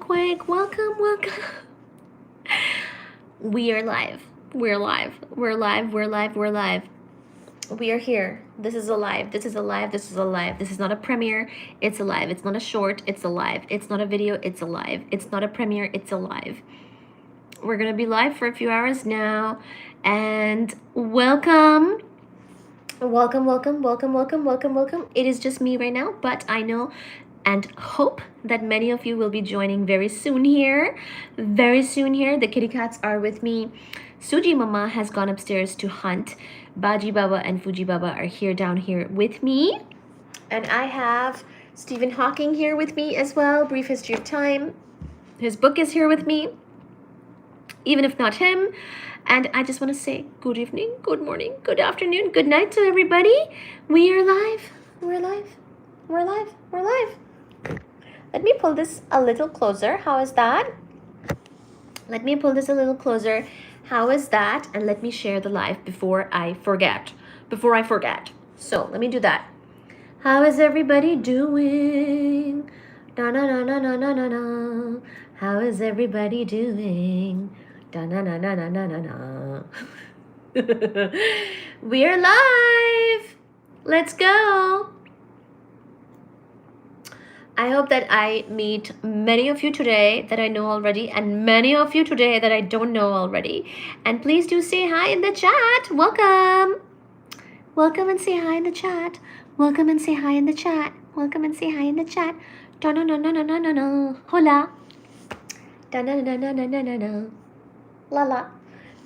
quick. Welcome. We are live. We're live. We're live. We're live. We're live. We are here. This is a live. This is a live. This is a live. This is not a premiere. It's a live. It's not a short. It's a live. It's not a video. It's a live. It's not a premiere. It's a live. We're going to be live for a few hours now. And welcome. Welcome. It is just me right now, but I know and hope that many of you will be joining very soon here. The kitty cats are with me. Suji Mama has gone upstairs to hunt. Baji Baba and Fuji Baba are here down here with me. And I have Stephen Hawking here with me as well. Brief History of Time. His book is here with me, even if not him. And I just want to say good evening, good morning, good afternoon, good night to everybody. We are live. We're live. We're live. We're live. Let me pull this a little closer. How is that? Let me pull this a little closer. How is that? And let me share the live before I forget. So let me do that. How is everybody doing? Na na na na na na na na. How is everybody doing? Da na na na na na na na. We are live. Let's go. I hope that I meet many of you today that I know already and many of you today that I don't know already. And please do say hi in the chat. Welcome. Welcome and say hi in the chat. Welcome and say hi in the chat. Welcome and say hi in the chat. Da na na na na na na na. Hola. Da na na na na na na na. La la.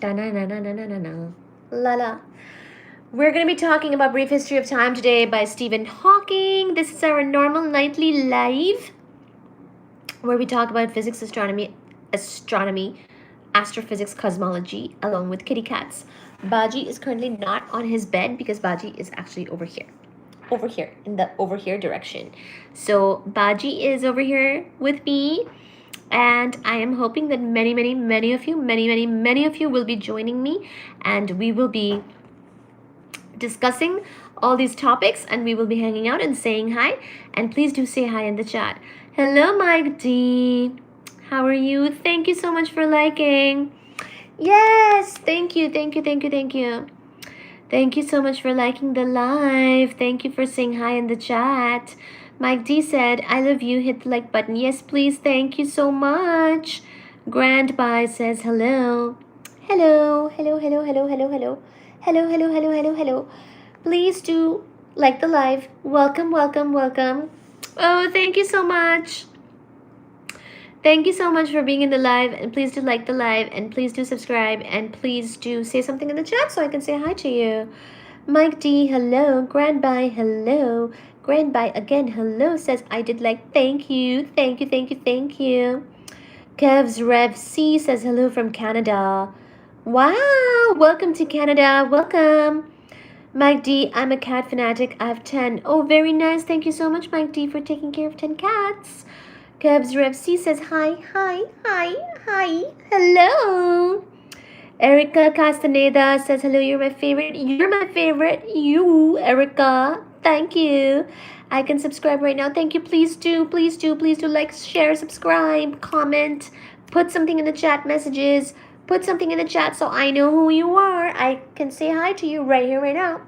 Da na na na na na na na. La la. We're going to be talking about Brief History of Time today by Stephen Hawking. This is our normal nightly live where we talk about physics, astronomy, astrophysics, cosmology, along with kitty cats. Baji is currently not on his bed because Baji is actually over here in the over here direction. So Baji is over here with me, and I am hoping that many of you will be joining me, and we will be discussing all these topics, and we will be hanging out and saying hi. And please do say hi in the chat. Hello, Mike D. How are you? Thank you so much for liking. Yes, thank you. Thank you so much for liking the live. Thank you for saying hi in the chat. Mike D said, I love you. Hit the like button. Yes, please. Thank you so much. Grand Bye says hello. Hello. Please do like the live. Welcome. Oh, thank you so much. Thank you so much for being in the live, and please do like the live, and please do subscribe, and please do say something in the chat so I can say hi to you. Mike D, hello. Grand Bye, hello. Grand Bye again, hello, says I did like. Thank you. Kev's Rev C says hello from Canada. Wow, welcome to Canada. Welcome. Mike D, I'm a cat fanatic. I have 10. Oh, very nice. Thank you so much, Mike D, for taking care of 10 cats. Kev's Rev C says hi. Hello. Erica Castaneda says hello. You're my favorite. You, Erica. Thank you. I can subscribe right now. Thank you. Please do like, share, subscribe, comment, put something in the chat messages. Put something in the chat so I know who you are. I can say hi to you right here, right now.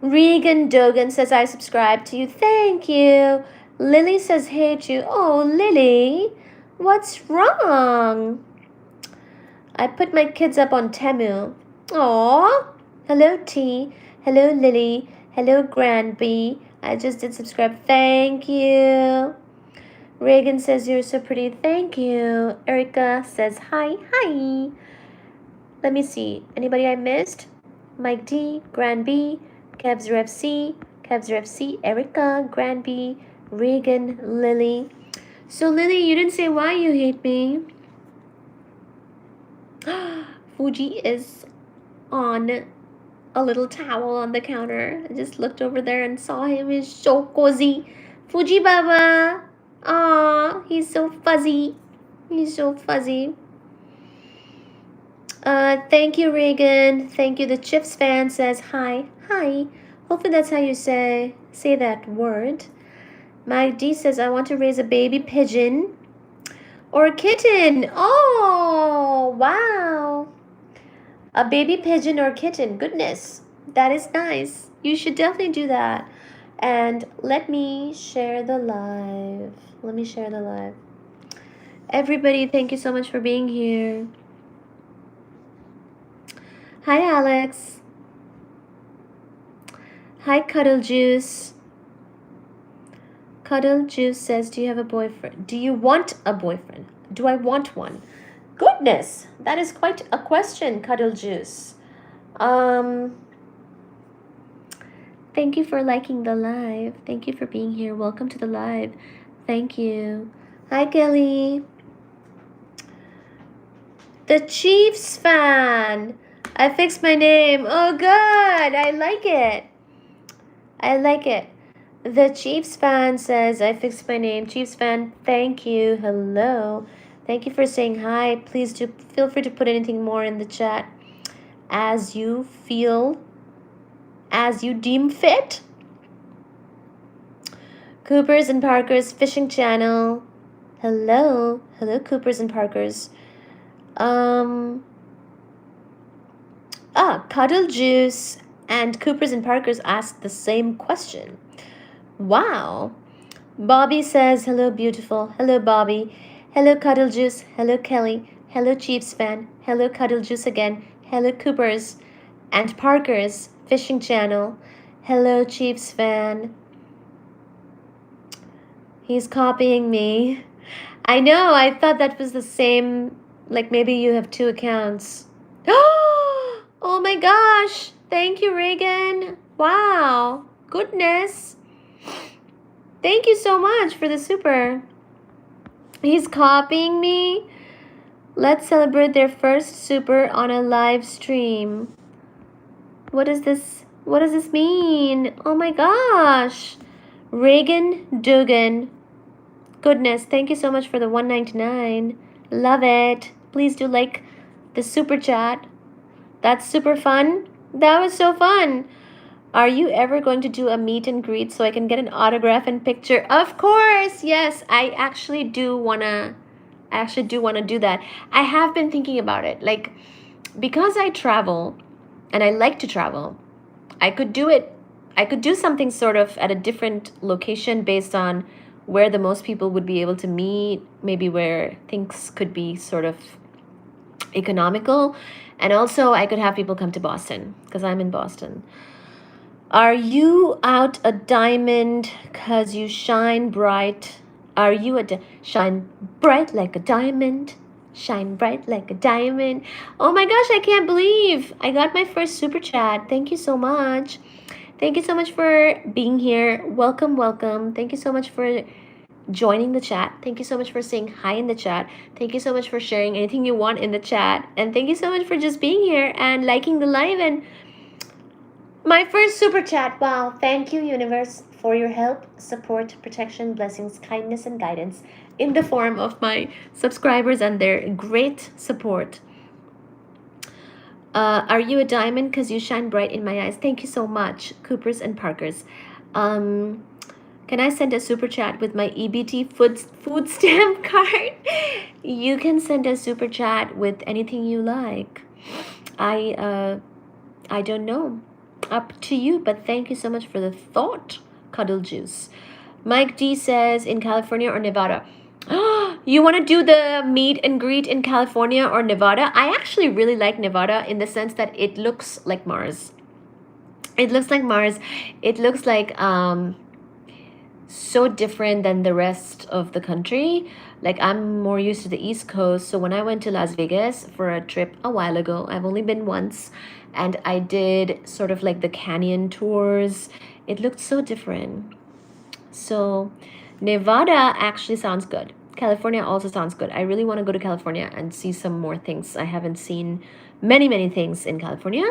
Regan Dogan says I subscribe to you. Thank you. Lily says hey to you. Oh, Lily, what's wrong? I put my kids up on Temu. Aw. Hello, T. Hello, Lily. Hello, Grand B. I just did subscribe. Thank you. Reagan says you're so pretty. Thank you. Erica says hi. Let me see. Anybody I missed? Mike D, Grand B, Kev's Rev C, Erica, Grand B, Reagan, Lily. So Lily, you didn't say why you hate me. Fuji is on a little towel on the counter. I just looked over there and saw him. He's so cozy. Fuji Baba. Aw, he's so fuzzy. Thank you, Reagan. Thank you. The Chips fan says hi. Hopefully that's how you say that word. Mike D says, I want to raise a baby pigeon or a kitten. Oh, wow. A baby pigeon or kitten. Goodness, that is nice. You should definitely do that. And let me share the live. Let me share the live. Everybody, thank you so much for being here. Hi, Alex. Hi, Cuddle Juice. Cuddle Juice says, do you have a boyfriend? Do you want a boyfriend? Do I want one? Goodness, that is quite a question, Cuddle Juice. Thank you for liking the live. Thank you for being here. Welcome to the live. Thank you. Hi, Kelly. The Chiefs fan. I fixed my name. Oh, good. I like it. I like it. The Chiefs fan says, I fixed my name. Chiefs fan, thank you. Hello. Thank you for saying hi. Please do feel free to put anything more in the chat as you feel, as you deem fit. Coopers and Parkers Fishing Channel. Hello. Hello, Coopers and Parkers. Cuddle Juice and Coopers and Parkers asked the same question. Wow. Bobby says, hello, beautiful. Hello, Bobby. Hello, Cuddle Juice. Hello, Kelly. Hello, Chiefs fan. Hello, Cuddle Juice again. Hello, Coopers and Parkers Fishing Channel. Hello, Chiefs fan. He's copying me. I know, I thought that was the same, like maybe you have two accounts. Oh my gosh. Thank you, Reagan. Wow. Goodness. Thank you so much for the super. He's copying me. Let's celebrate their first super on a live stream. What is this? What does this mean? Oh my gosh. Reagan Dugan. Goodness, thank you so much for the $1.99. Love it. Please do like the super chat. That's super fun. That was so fun. Are you ever going to do a meet and greet so I can get an autograph and picture? Of course. Yes, I actually do wanna do that. I have been thinking about it. Like, because I travel and I like to travel, I could do something sort of at a different location based on where the most people would be able to meet, maybe where things could be sort of economical. And also I could have people come to Boston because I'm in Boston. Are you out a diamond because you shine bright? Are you shine bright like a diamond? Shine bright like a diamond. Oh my gosh, I can't believe I got my first super chat. Thank you so much. Thank you so much for being here. Welcome, welcome. Thank you so much for joining the chat. Thank you so much for saying hi in the chat. Thank you so much for sharing anything you want in the chat. And thank you so much for just being here and liking the live and my first super chat. Wow. Thank you, universe, for your help, support, protection, blessings, kindness, and guidance in the form of my subscribers and their great support. Are you a diamond because you shine bright in my eyes? Thank you so much, Coopers and Parkers. Can I send a super chat with my EBT food stamp card? You can send a super chat with anything you like. I don't know. Up to you, but thank you so much for the thought, Cuddle Juice. Mike D says, in California or Nevada? You want to do the meet and greet in California or Nevada? I actually really like Nevada in the sense that it looks like Mars. It looks like Mars. It looks like so different than the rest of the country. Like, I'm more used to the East Coast. So when I went to Las Vegas for a trip a while ago, I've only been once, and I did sort of like the canyon tours. It looked so different. So Nevada actually sounds good. California also sounds good. I really want to go to California and see some more things. I haven't seen many things in California.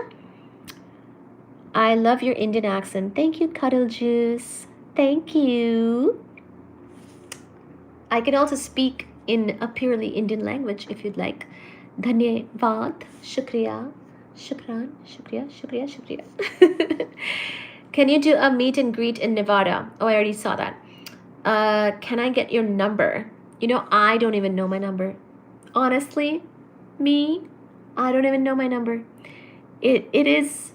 I love your Indian accent. Thank you, Cuddle Juice. Thank you. I can also speak in a purely Indian language if you'd like. Dhanyavad, shukriya, shukran, shukriya, shukriya, shukriya. Can you do a meet and greet in Nevada? Oh, I already saw that. Can I get your number? You know, I don't even know my number. Honestly, I don't even know my number. It is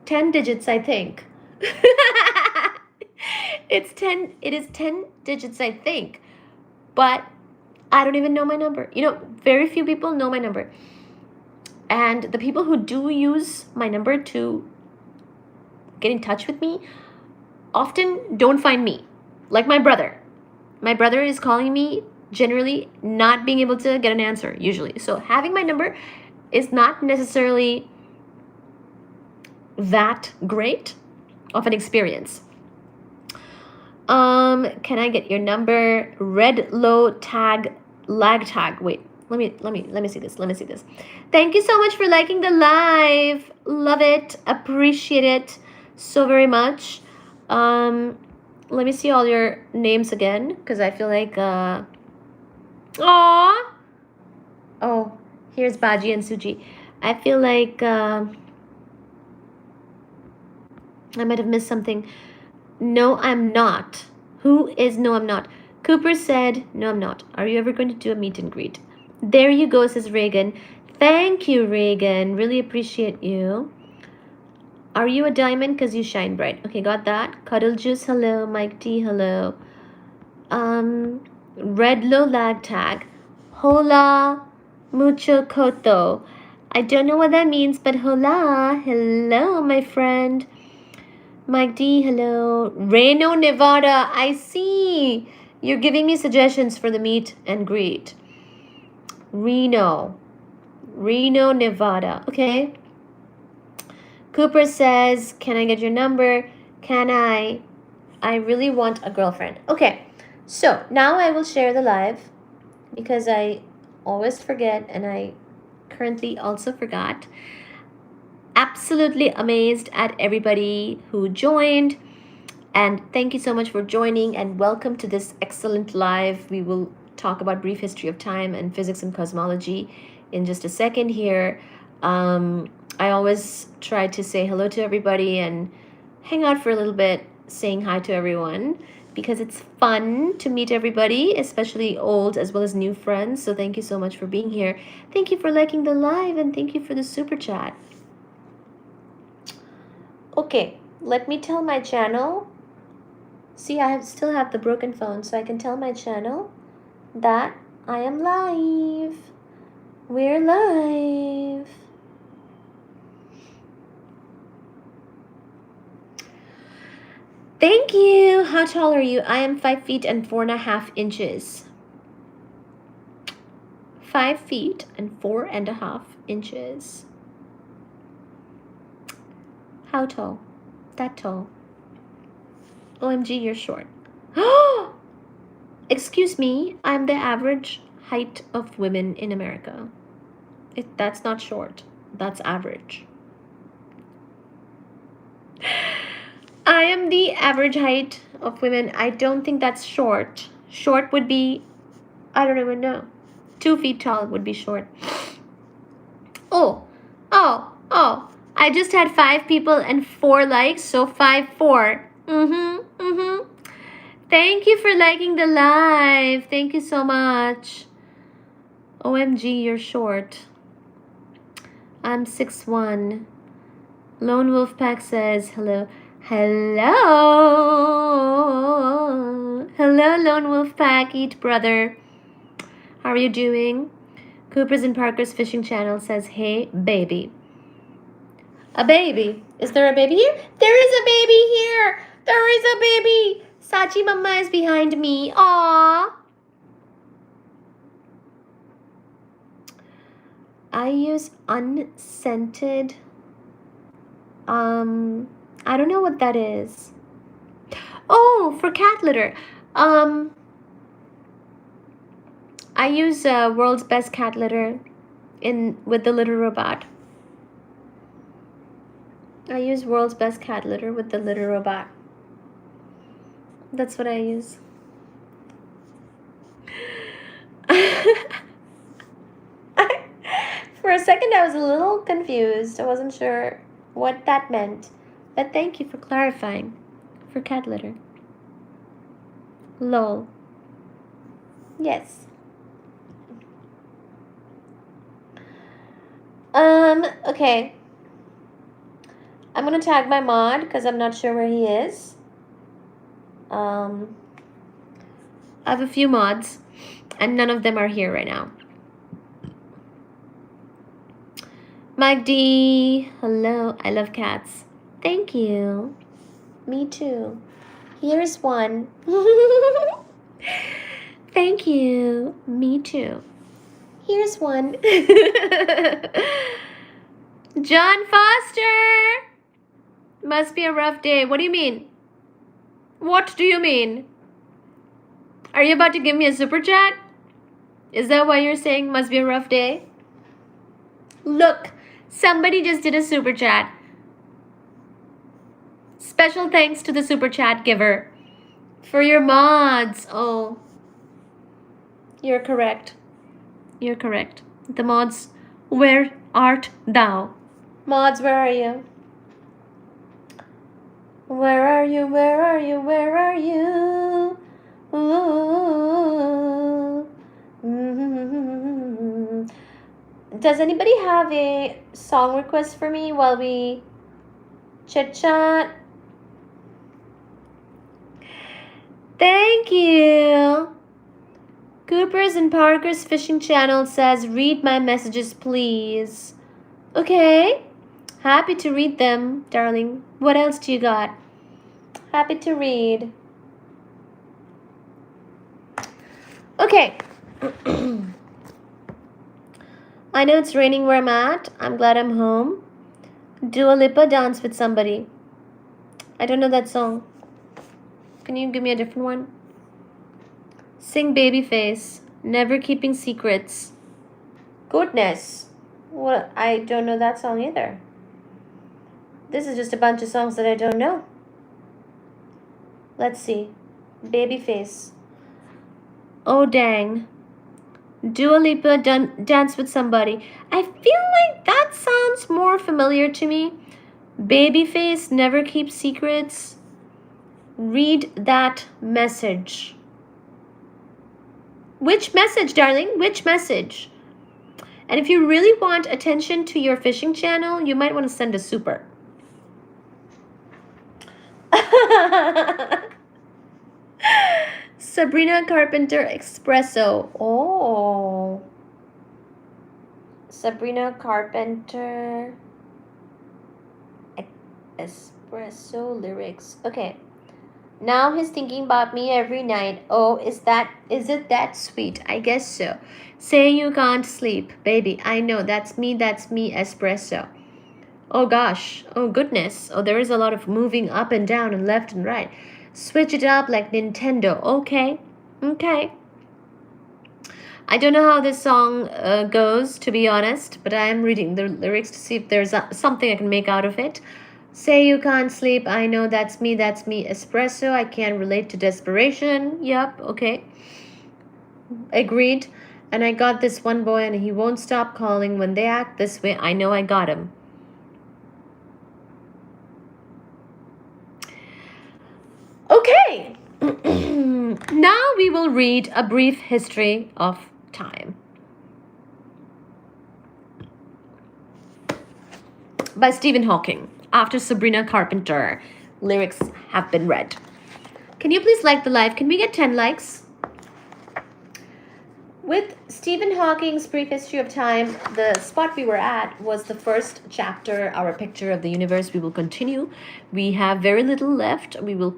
10 digits, I think. It is 10 digits, I think. But I don't even know my number. You know, very few people know my number. And the people who do use my number to get in touch with me often don't find me. Like my brother. My brother is calling me, generally not being able to get an answer, usually. So having my number is not necessarily that great of an experience. Can I get your number? Red low tag lag tag. Wait, let me see this. Let me see this. Thank you so much for liking the live. Love it. Appreciate it so very much. Let me see all your names again, because I feel like aw. Oh, here's Baji and Suji. I feel like I might have missed something. No, I'm not. Who is no, I'm not? Cooper said, no, I'm not. Are you ever going to do a meet and greet? There you go, says Reagan. Thank you, Reagan. Really appreciate you. Are you a diamond? Because you shine bright. Okay, got that. Cuddle Juice, hello. Mike T, hello. Red low lag tag. Hola mucho koto. I don't know what that means, but hola. Hello, my friend. Mike D, hello. Reno, Nevada. I see. You're giving me suggestions for the meet and greet. Reno, Nevada. Okay. Cooper says, can I get your number? Can I? I really want a girlfriend. Okay. So now I will share the live because I always forget, and I currently also forgot. Absolutely amazed at everybody who joined, and thank you so much for joining, and welcome to this excellent live. We will talk about brief history of time and physics and cosmology in just a second here. I always try to say hello to everybody and hang out for a little bit, saying hi to everyone, because it's fun to meet everybody, especially old as well as new friends. So thank you so much for being here. Thank you for liking the live, and thank you for the super chat. Okay, let me tell my channel. See, I still have the broken phone, so I can tell my channel that I am live. We're live. Thank you. How tall are you? I am 5 feet and 4.5 inches. 5 feet and 4.5 inches. How tall? That tall. OMG, you're short. Excuse me, I'm the average height of women in America. That's not short. That's average. I am the average height of women. I don't think that's short. Short would be, I don't even know. 2 feet tall would be short. Oh. I just had 5 people and 4 likes, so 5-4. Thank you for liking the live. Thank you so much. OMG, you're short. I'm 6'1". Lone Wolf Pack says hello. Hello, Lone Wolf Pack, eat brother. How are you doing? Cooper's and Parker's Fishing Channel says, hey, baby. A baby. Is there a baby here? There is a baby here. There is a baby. Sachi Mama is behind me. Aww. I use unscented. I don't know what that is. Oh, for cat litter. I use World's Best Cat Litter with the litter robot. I use World's Best Cat Litter with the litter robot. That's what I use. For a second, I was a little confused. I wasn't sure what that meant. But thank you for clarifying. For cat litter. Lol. Yes. Okay. I'm gonna tag my mod because I'm not sure where he is. I have a few mods and none of them are here right now. Mike D, hello. I love cats. Thank you. Me too. Here's one. Thank you. Me too. Here's one. John Foster. Must be a rough day. What do you mean? What do you mean? Are you about to give me a super chat? Is that why you're saying must be a rough day? Look, somebody just did a super chat. Special thanks to the super chat giver for your mods. Oh, you're correct. You're correct. The mods, where art thou? Mods, where are you? Where are you? Where are you? Where are you? Ooh. Mm-hmm. Does anybody have a song request for me while we chit chat? Thank you. Cooper's and Parker's fishing channel says, read my messages, please. Okay. Happy to read them, darling. What else do you got? Happy to read. Okay. I know it's raining where I'm at. I'm glad I'm home. Dua Lipa, Dance with Somebody. I don't know that song. Can you give me a different one? Sing Babyface. Never Keeping Secrets. Goodness. Well, I don't know that song either. This is just a bunch of songs that I don't know. Let's see. Babyface. Oh, dang. Dua Lipa, Dance with Somebody. I feel like that sounds more familiar to me. Babyface, Never Keep Secrets. Read that message. Which message, darling? Which message? And if you really want attention to your fishing channel, you might want to send a super. Sabrina Carpenter Espresso. Oh. Sabrina Carpenter Espresso lyrics. Okay. Now he's thinking about me every night. Oh, is it that sweet? I guess so. Say you can't sleep, baby. I know, that's me, espresso. Oh gosh, oh goodness. Oh, there is a lot of moving up and down and left and right. Switch it up like Nintendo. Okay. I don't know how this song goes, to be honest, but I am reading the lyrics to see if there's something I can make out of it. Say you can't sleep. I know, that's me, espresso. I can't relate to desperation. Yep, okay. Agreed. And I got this one boy and he won't stop calling. When they act this way, I know I got him. Okay. Now we will read A Brief History of Time by Stephen Hawking. After Sabrina Carpenter lyrics have been read. Can you please like the live? Can we get 10 likes? With Stephen Hawking's Brief History of Time, the spot we were at was the first chapter, Our Picture of the Universe. We will continue. We have very little left. We will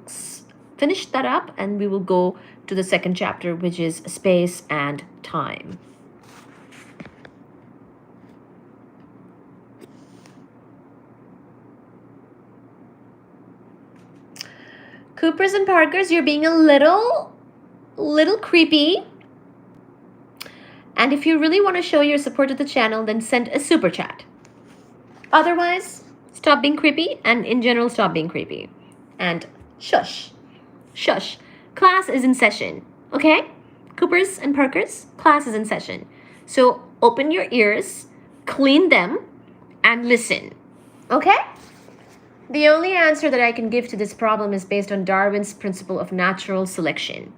finish that up and we will go to the second chapter, which is Space and Time. Coopers and Parkers, you're being a little creepy. And if you really want to show your support to the channel, then send a super chat. Otherwise, stop being creepy, and in general, stop being creepy. And shush. Shush. Class is in session, okay? Coopers and Parkers, class is in session. So open your ears, clean them, and listen, okay? The only answer that I can give to this problem is based on Darwin's principle of natural selection.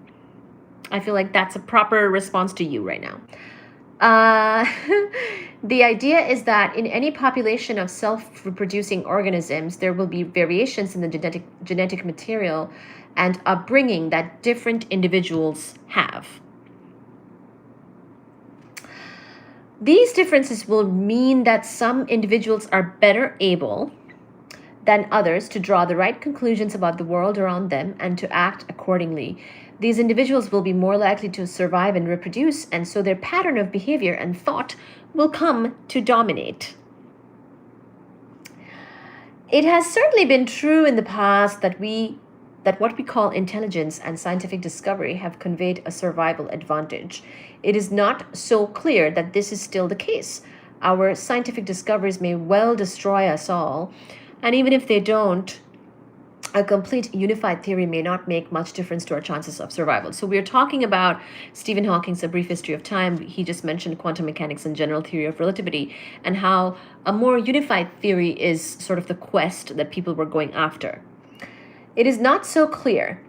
I feel like that's a proper response to you right now. Uh, the idea is that in any population of self-reproducing organisms, there will be variations in the genetic material and upbringing that different individuals have. These differences will mean that some individuals are better able than others to draw the right conclusions about the world around them and to act accordingly. These individuals will be more likely to survive and reproduce, and so their pattern of behavior and thought will come to dominate. It has certainly been true in the past that what we call intelligence and scientific discovery have conveyed a survival advantage. It is not so clear that this is still the case. Our scientific discoveries may well destroy us all, and even if they don't, a complete unified theory may not make much difference to our chances of survival. So we're talking about Stephen Hawking's A Brief History of Time. He just mentioned quantum mechanics and general theory of relativity, and how a more unified theory is sort of the quest that people were going after. It is not so clear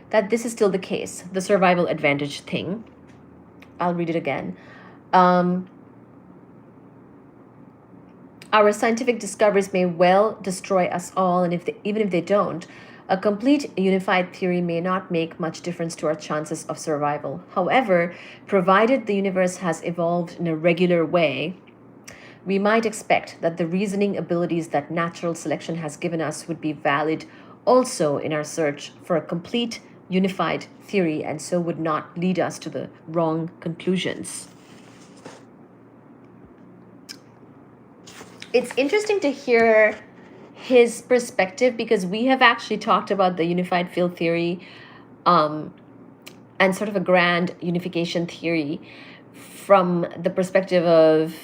that this is still the case, the survival advantage thing. I'll read it again. Our scientific discoveries may well destroy us all, and even if they don't, a complete unified theory may not make much difference to our chances of survival. However, provided the universe has evolved in a regular way, we might expect that the reasoning abilities that natural selection has given us would be valid also in our search for a complete unified theory, and so would not lead us to the wrong conclusions. It's interesting to hear his perspective, because we have actually talked about the unified field theory and sort of a grand unification theory from the perspective of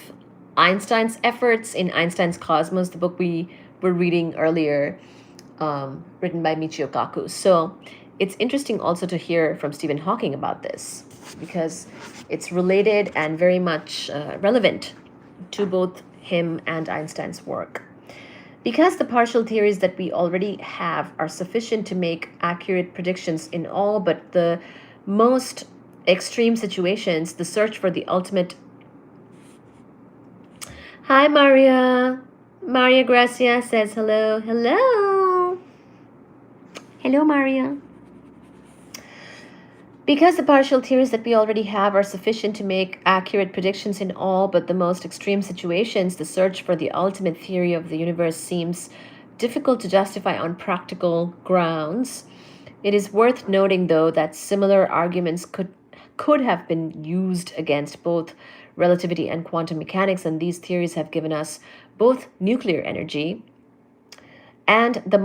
Einstein's efforts in Einstein's Cosmos, the book we were reading earlier, written by Michio Kaku. So it's interesting also to hear from Stephen Hawking about this, because it's related and very much relevant to both him and Einstein's work. Because the partial theories that we already have are sufficient to make accurate predictions in all but the most extreme situations, the search for the ultimate... Hi, Maria. Maria Gracia says hello. Hello. Hello, Maria. Because the partial theories that we already have are sufficient to make accurate predictions in all but the most extreme situations, the search for the ultimate theory of the universe seems difficult to justify on practical grounds. It is worth noting, though, that similar arguments could have been used against both relativity and quantum mechanics, and these theories have given us both nuclear energy and the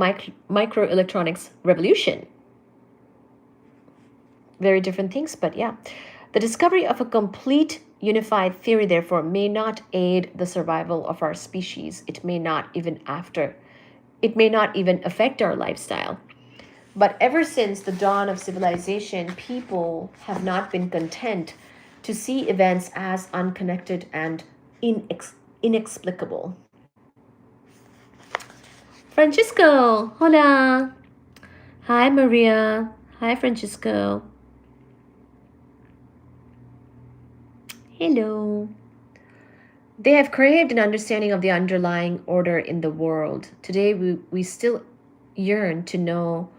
microelectronics revolution. Very different things, but yeah. The discovery of a complete unified theory, therefore, may not aid the survival of our species. It may not even affect our lifestyle. But ever since the dawn of civilization, people have not been content to see events as unconnected and inexplicable. Francisco, hola. Hi, Maria. Hi, Francisco. Hello. They have craved an understanding of the underlying order in the world. Today, we still yearn to know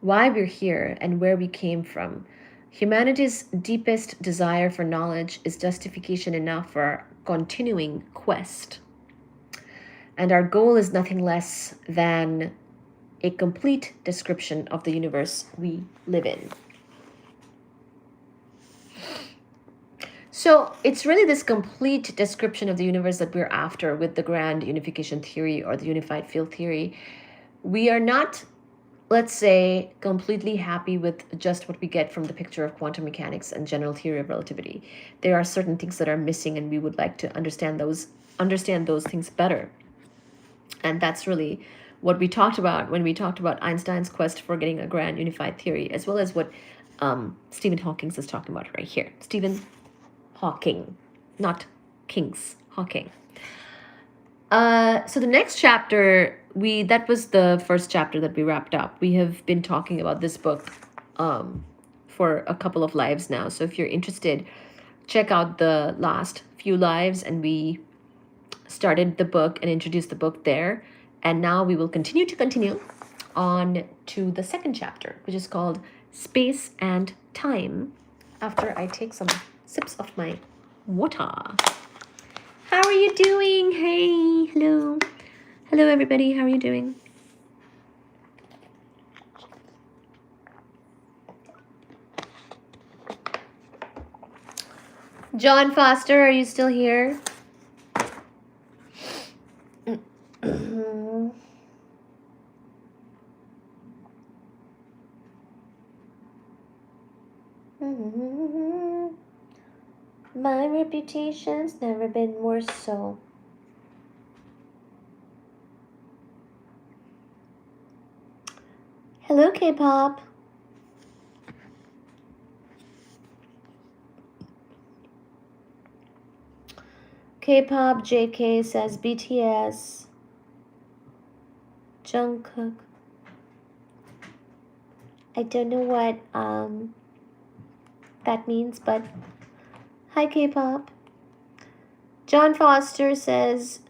why we're here and where we came from. Humanity's deepest desire for knowledge is justification enough for our continuing quest. And our goal is nothing less than a complete description of the universe we live in. So it's really this complete description of the universe that we're after with the grand unification theory or the unified field theory. We are not, let's say, completely happy with just what we get from the picture of quantum mechanics and general theory of relativity. There are certain things that are missing, and we would like to understand those things better. And that's really what we talked about when we talked about Einstein's quest for getting a grand unified theory, as well as what Stephen Hawking is talking about right here. Stephen Hawking, not King's, Hawking. So the next chapter, that was the first chapter that we wrapped up. We have been talking about this book for a couple of lives now. So if you're interested, check out the last few lives, and we started the book and introduced the book there. And now we will continue on to the second chapter, which is called Space and Time, after I take some sips of my water. How are you doing? Hey, hello. Hello, everybody. How are you doing? John Foster, are you still here? My reputation's never been worse, so. Hello, K-pop. K-pop JK says BTS. Jungkook. I don't know what that means, but hi, K-pop. John Foster says,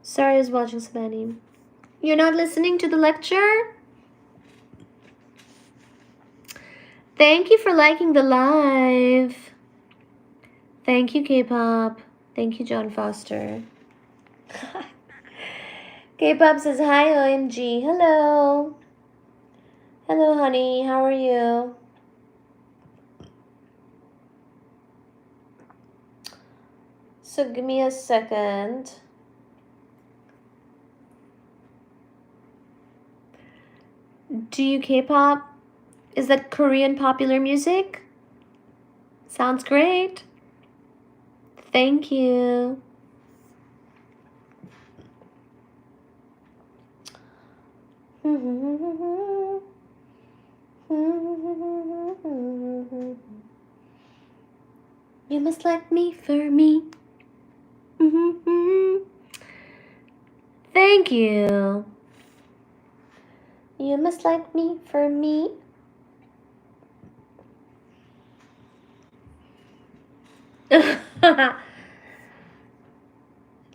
sorry, I was watching some anime. You're not listening to the lecture? Thank you for liking the live. Thank you, K-pop. Thank you, John Foster. K-pop says, hi, OMG. Hello. Hello, honey. How are you? So give me a second. Do you K-pop? Is that Korean popular music? Sounds great. Thank you. You must like me for me. Thank you. You must like me for me.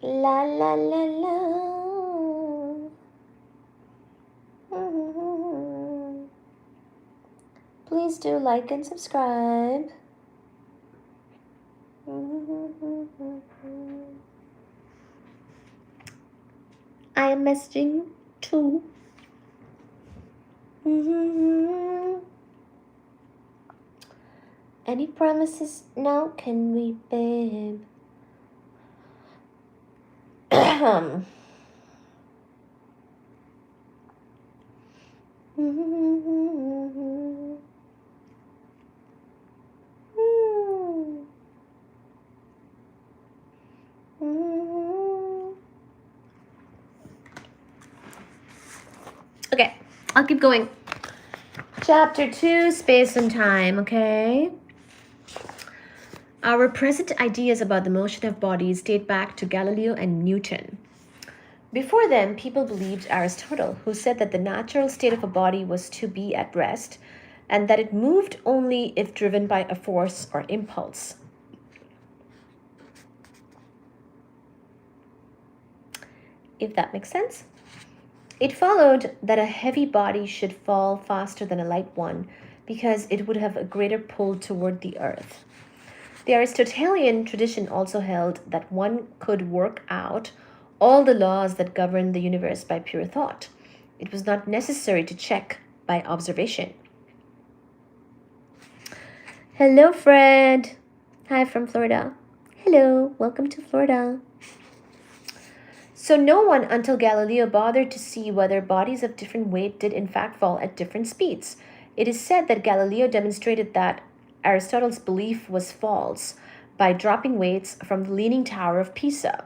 La la la la. Please do like and subscribe. I am messaging too. Any promises now, can we, babe? Okay, I'll keep going. Chapter 2, Space and Time, okay? Our present ideas about the motion of bodies date back to Galileo and Newton. Before them, people believed Aristotle, who said that the natural state of a body was to be at rest, and that it moved only if driven by a force or impulse. If that makes sense. It followed that a heavy body should fall faster than a light one, because it would have a greater pull toward the earth. The Aristotelian tradition also held that one could work out all the laws that govern the universe by pure thought. It was not necessary to check by observation. Hello, Fred. Hi from Florida. Hello, welcome to Florida. So no one until Galileo bothered to see whether bodies of different weight did in fact fall at different speeds. It is said that Galileo demonstrated that Aristotle's belief was false by dropping weights from the Leaning Tower of Pisa.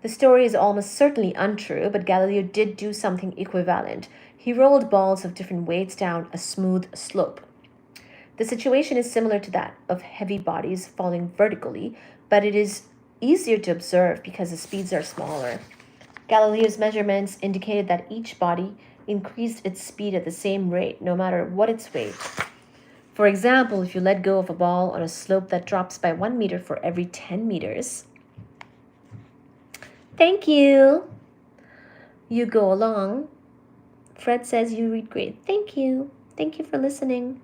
The story is almost certainly untrue, but Galileo did do something equivalent. He rolled balls of different weights down a smooth slope. The situation is similar to that of heavy bodies falling vertically, but it is easier to observe because the speeds are smaller. Galileo's measurements indicated that each body increased its speed at the same rate, no matter what its weight. For example, if you let go of a ball on a slope that drops by 1 meter for every 10 meters, thank you. You go along. Fred says you read great. Thank you. Thank you for listening.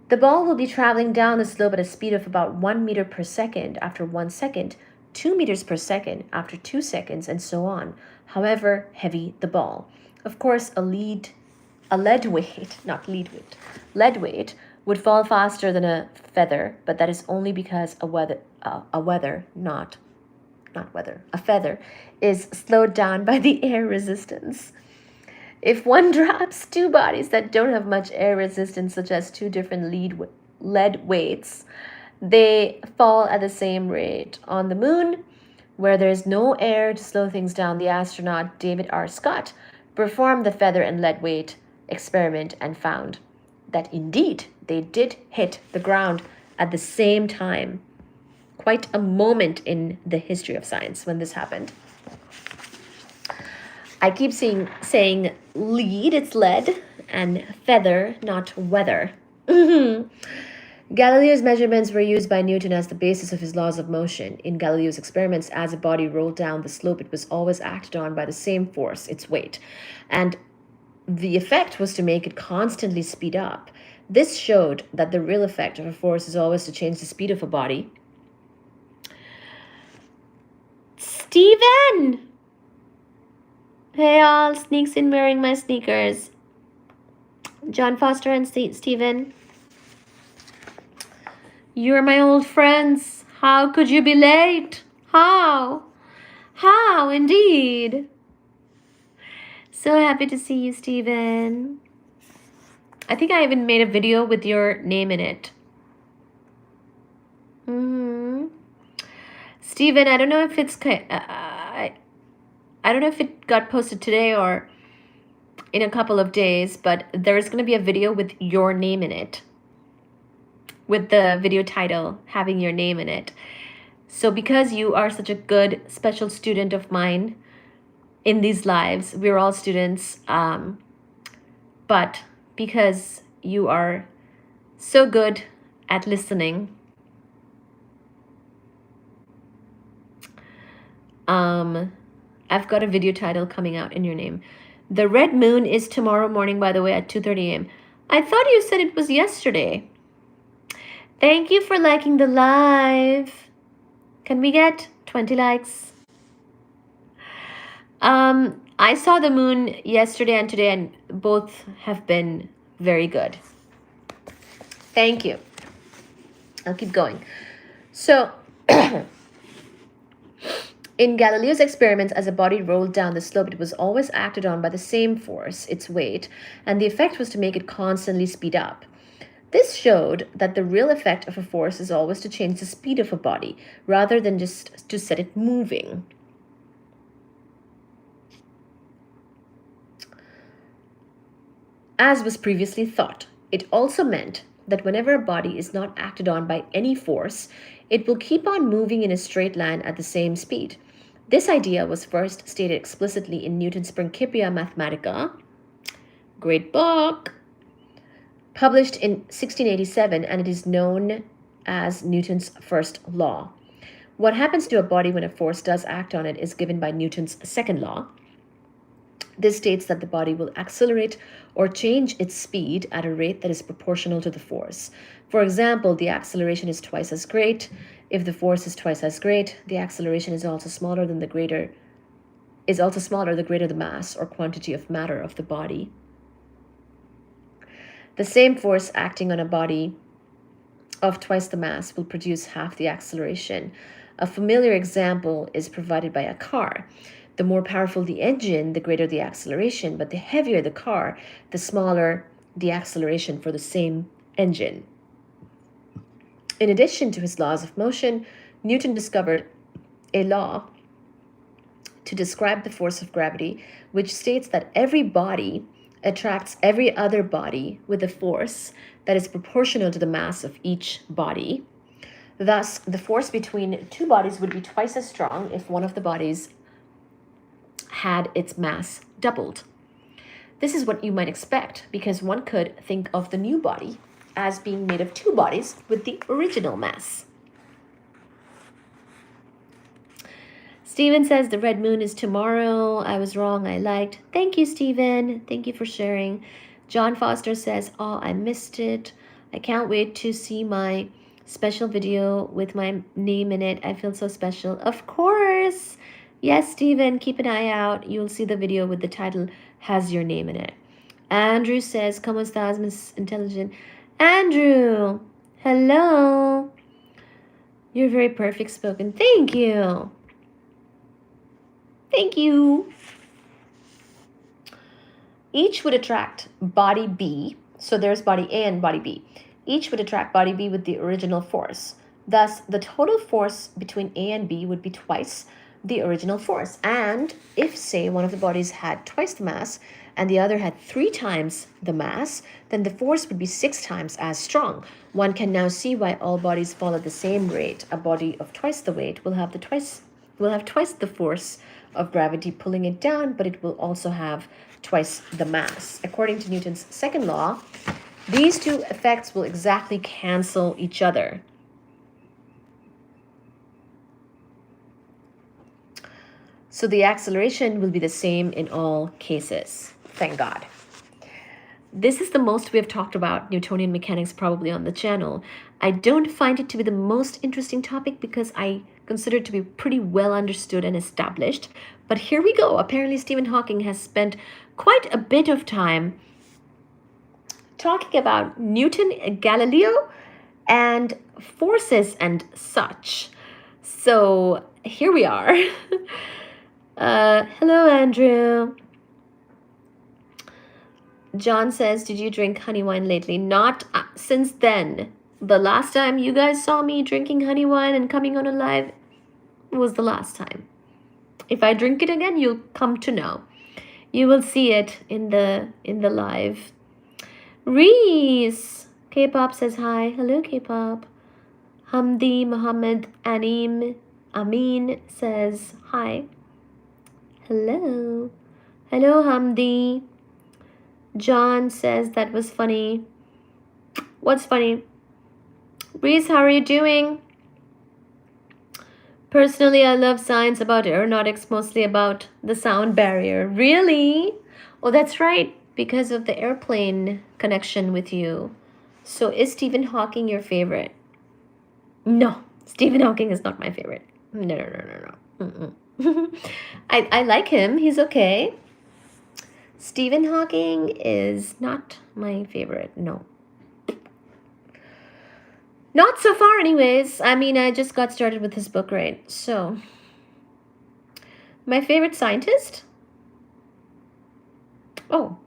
The ball will be traveling down the slope at a speed of about 1 meter per second after 1 second, 2 meters per second after 2 seconds, and so on, however heavy the ball. Of course, lead weight would fall faster than a feather, but that is only because a feather is slowed down by the air resistance. If one drops two bodies that don't have much air resistance, such as two different lead weights, they fall at the same rate. On the moon, where there is no air to slow things down, the astronaut David R. Scott performed the feather and lead weight experiment and found that indeed they did hit the ground at the same time. Quite a moment in the history of science when this happened. I keep saying lead, it's lead, and feather, not weather. Galileo's measurements were used by Newton as the basis of his laws of motion. In Galileo's experiments, as a body rolled down the slope, it was always acted on by the same force, its weight. And the effect was to make it constantly speed up. This showed that the real effect of a force is always to change the speed of a body. Steven! Hey all, sneaks in wearing my sneakers. John Foster and Steven. You're my old friends. How could you be late? How? How indeed? So happy to see you, Steven. I think I even made a video with your name in it. Steven, I don't know if it's I don't know if it got posted today or in a couple of days, but there's going to be a video with your name in it, with the video title having your name in it. So because you are such a good special student of mine in these lives, we're all students, but because you are so good at listening, I've got a video title coming out in your name. The red moon is tomorrow morning, by the way, at 2:30 a.m. I thought you said it was yesterday. Thank you for liking the live. Can we get 20 likes? I saw the moon yesterday and today, and both have been very good. Thank you. I'll keep going. So, in Galileo's experiments, as a body rolled down the slope, it was always acted on by the same force, its weight, and the effect was to make it constantly speed up. This showed that the real effect of a force is always to change the speed of a body, rather than just to set it moving. As was previously thought, it also meant that whenever a body is not acted on by any force, it will keep on moving in a straight line at the same speed. This idea was first stated explicitly in Newton's Principia Mathematica, great book, published in 1687, and it is known as Newton's first law. What happens to a body when a force does act on it is given by Newton's second law. This states that the body will accelerate or change its speed at a rate that is proportional to the force. For example, the acceleration is twice as great. If the force is twice as great, the acceleration is also smaller the greater the mass or quantity of matter of the body. The same force acting on a body of twice the mass will produce half the acceleration. A familiar example is provided by a car. The more powerful the engine, the greater the acceleration, but the heavier the car, the smaller the acceleration for the same engine. In addition to his laws of motion, Newton discovered a law to describe the force of gravity, which states that every body attracts every other body with a force that is proportional to the mass of each body. Thus, the force between two bodies would be twice as strong if one of the bodies had its mass doubled. This is what you might expect, because one could think of the new body as being made of two bodies with the original mass. Stephen says the red moon is tomorrow. I was wrong. I liked. Thank you, Stephen. Thank you for sharing. John Foster says, oh, I missed it. I can't wait to see my special video with my name in it. I feel so special. Of course. Yes, Stephen, keep an eye out. You'll see the video with the title has your name in it. Andrew says, ¿Cómo estás, Miss Intelligent? Andrew, hello. You're very perfect spoken. Thank you. Thank you. Each would attract body B. So there's body A and body B. Each would attract body B with the original force. Thus, the total force between A and B would be twice the original force. And if, say, one of the bodies had twice the mass and the other had 3 times the mass, then the force would be 6 times as strong. One can now see why all bodies fall at the same rate. A body of twice the weight will have twice the force of gravity pulling it down, but it will also have twice the mass. According to Newton's second law, these two effects will exactly cancel each other. So the acceleration will be the same in all cases. Thank God. This is the most we have talked about Newtonian mechanics probably on the channel. I don't find it to be the most interesting topic because I consider it to be pretty well understood and established. But here we go. Apparently Stephen Hawking has spent quite a bit of time talking about Newton, Galileo, and forces and such. So here we are. Hello, Andrew. John says, did you drink honey wine lately? Not since then. The last time you guys saw me drinking honey wine and coming on a live was the last time. If I drink it again, you'll come to know. You will see it in the live. Reese. K-pop says hi. Hello, K-pop. Hamdi Muhammad Amin says hi. Hello. Hello, Hamdi. John says that was funny. What's funny? Reese, how are you doing? Personally, I love science about aeronautics, mostly about the sound barrier. Really? Oh, that's right, because of the airplane connection with you. So is Stephen Hawking your favorite? No, Stephen Hawking is not my favorite. No. I like him. He's okay. Stephen Hawking is not my favorite. No. Not so far anyways. I mean, I just got started with his book, right? So, my favorite scientist? Oh.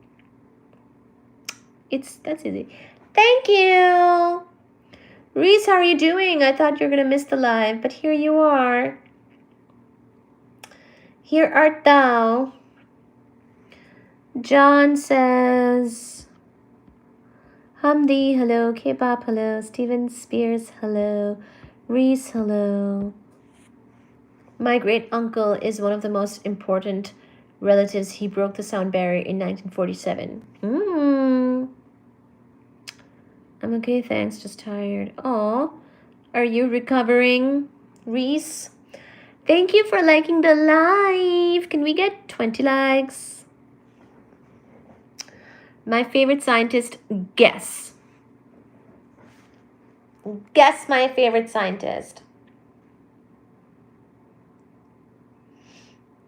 That's easy. Thank you. Reese, how are you doing? I thought you were going to miss the live, but here you are. Here art thou. John says, Hamdi, hello. K-pop, hello. Steven Spears, hello. Reese, hello. My great uncle is one of the most important relatives. He broke the sound barrier in 1947. I'm okay, thanks. Just tired. Oh, are you recovering, Reese? Thank you for liking the live. Can we get 20 likes? My favorite scientist, guess. Guess my favorite scientist.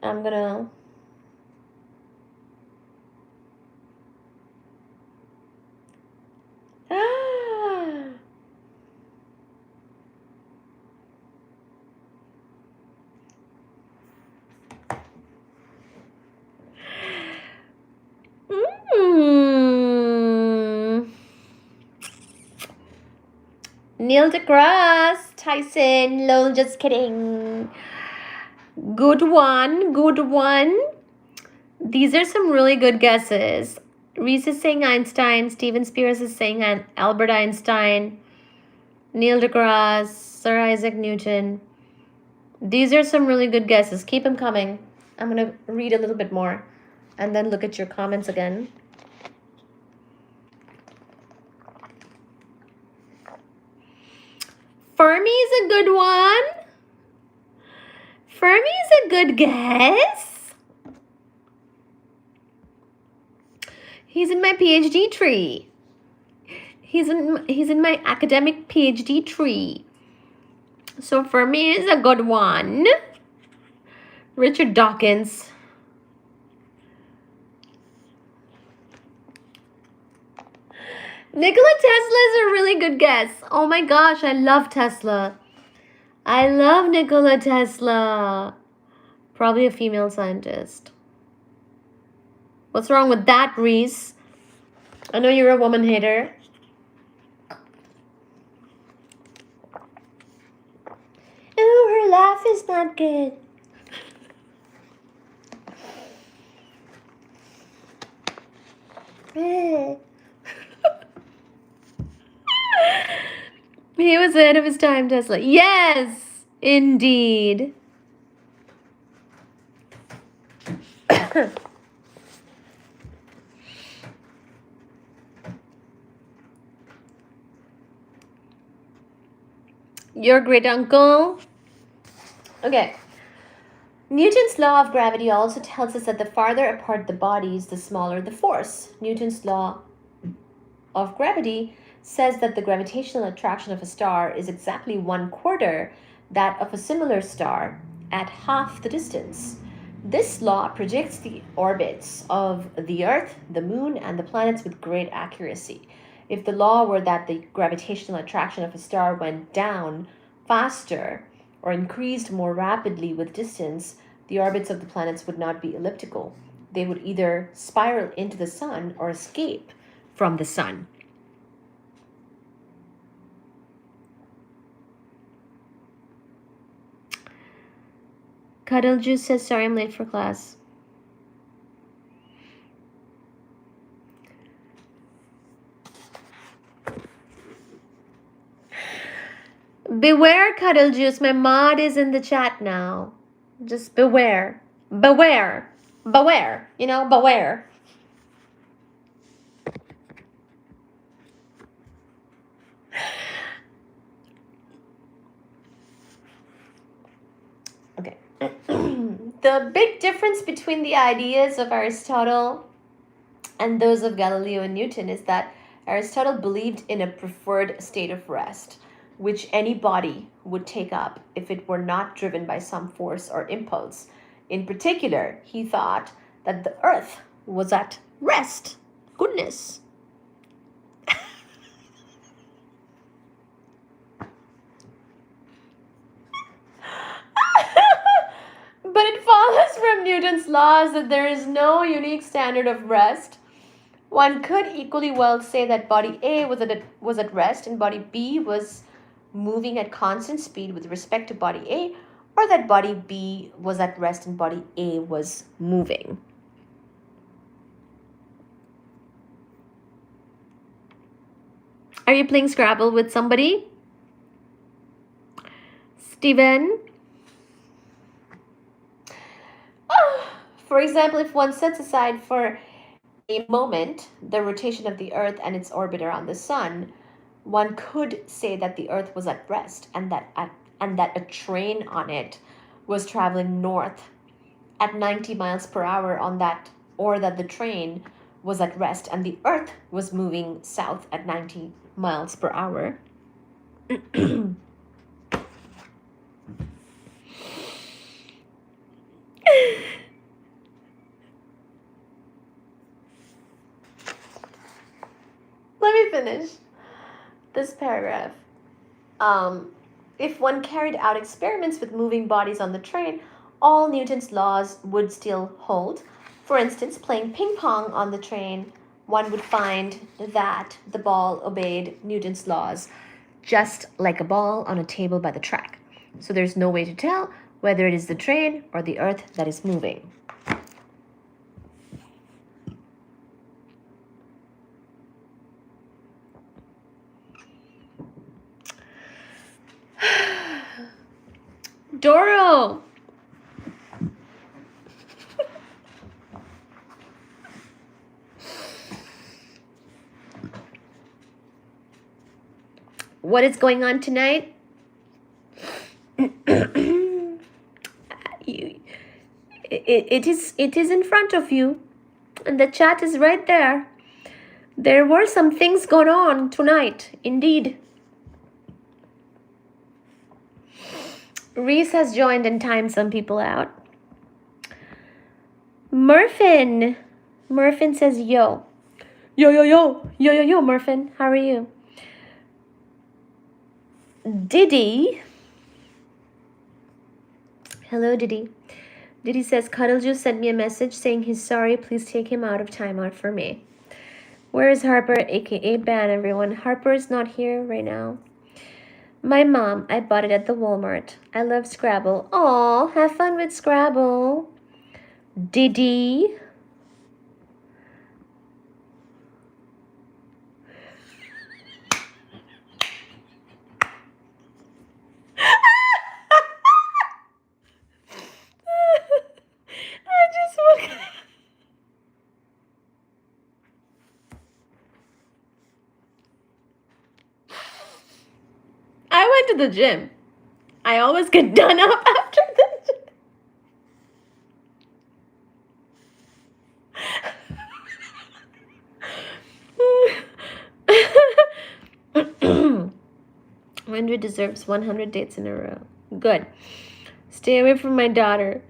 I'm gonna... Neil deGrasse Tyson. Lol, just kidding. Good one. Good one. These are some really good guesses. Reese is saying Einstein. Steven Spears is saying Albert Einstein. Neil deGrasse. Sir Isaac Newton. These are some really good guesses. Keep them coming. I'm going to read a little bit more and then look at your comments again. Fermi's a good one. Fermi's a good guess. He's in my PhD tree. He's in my academic PhD tree. So Fermi is a good one. Richard Dawkins. Nikola Tesla is a really good guess. Oh my gosh, I love Tesla. I love Nikola Tesla. Probably a female scientist. What's wrong with that, Reese? I know you're a woman hater. Oh, her laugh is not good. He was ahead of his time, Tesla. Yes, indeed. Your great uncle. Okay. Newton's law of gravity also tells us that the farther apart the bodies, the smaller the force. Newton's law of gravity says that the gravitational attraction of a star is exactly 1/4 that of a similar star at half the distance. This law predicts the orbits of the Earth, the Moon, and the planets with great accuracy. If the law were that the gravitational attraction of a star went down faster or increased more rapidly with distance, the orbits of the planets would not be elliptical. They would either spiral into the sun or escape from the sun. Cuddle Juice says, sorry, I'm late for class. Beware, Cuddle Juice. My mod is in the chat now. Just beware. Beware. Beware. You know, beware. Okay. The big difference between the ideas of Aristotle and those of Galileo and Newton is that Aristotle believed in a preferred state of rest, which any body would take up if it were not driven by some force or impulse. In particular, he thought that the earth was at rest. Goodness. But it follows from Newton's laws that there is no unique standard of rest. One could equally well say that body A was at rest and body B was moving at constant speed with respect to body A, or that body B was at rest and body A was moving. Are you playing Scrabble with somebody? Steven? For example, if one sets aside for a moment the rotation of the Earth and its orbit around the Sun, one could say that the Earth was at rest and that a train on it was traveling north at 90 miles per hour or that the train was at rest and the Earth was moving south at 90 miles per hour. Let me finish this paragraph. If one carried out experiments with moving bodies on the train, all Newton's laws would still hold. For instance, playing ping pong on the train, one would find that the ball obeyed Newton's laws, just like a ball on a table by the track. So there's no way to tell whether it is the train or the Earth that is moving. Doro! What is going on tonight? You, it is in front of you, and the chat is right there. There were some things going on tonight, indeed. Reese has joined and timed some people out. Murphin says yo. Yo, Murphin. How are you? Diddy. Hello, Diddy. Diddy says, Cuddle Juice sent me a message saying he's sorry. Please take him out of timeout for me. Where is Harper, aka Ban, everyone? Harper is not here right now. My mom, I bought it at the Walmart. I love Scrabble. Aw, have fun with Scrabble. Diddy. I went to the gym. I always get done up after the gym. Wendy deserves 100 dates in a row. Good. Stay away from my daughter.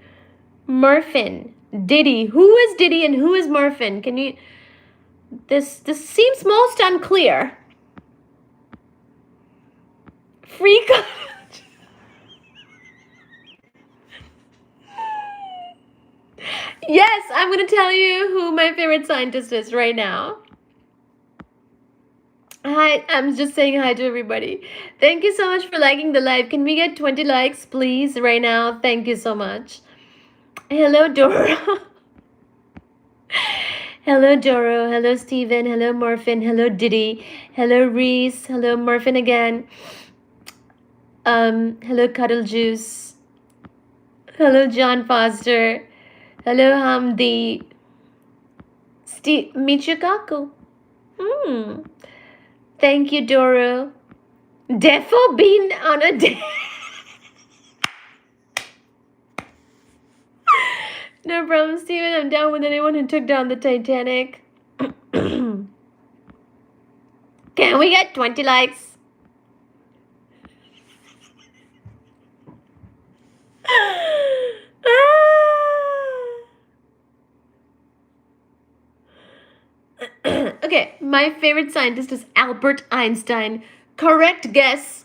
Murphin. Diddy. Who is Diddy and who is Murphin? Can you... This seems most unclear. Free college. Yes, I'm going to tell you who my favorite scientist is right now. Hi, I'm just saying hi to everybody. Thank you so much for liking the live. Can we get 20 likes, please, right now? Thank you so much. Hello, Dora. Hello, Doro. Hello, Steven. Hello, Morphin. Hello, Diddy. Hello, Reese. Hello, Morphin again. Hello, Cuddle Juice. Hello, John Foster. Hello, Hamdi. Michikaku. Thank you, Doro. Defo been on a day. No problem, Steven. I'm down with anyone who took down the Titanic. Can we get 20 likes? Okay, my favorite scientist is Albert Einstein. Correct guess,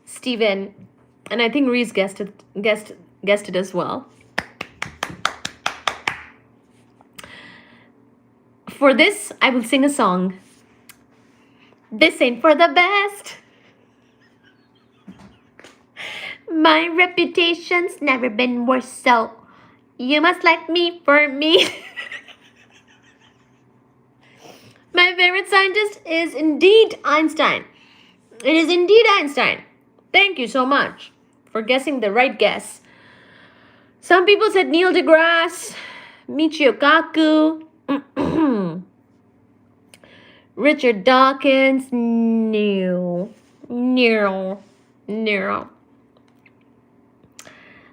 Steven. And I think Reese guessed it as well. For this, I will sing a song. This ain't for the best. My reputation's never been worse, so you must like me for me. My favorite scientist is indeed Einstein. It is indeed Einstein. Thank you so much for guessing the right guess. Some people said Neil deGrasse, Michio Kaku, Richard Dawkins, Neil.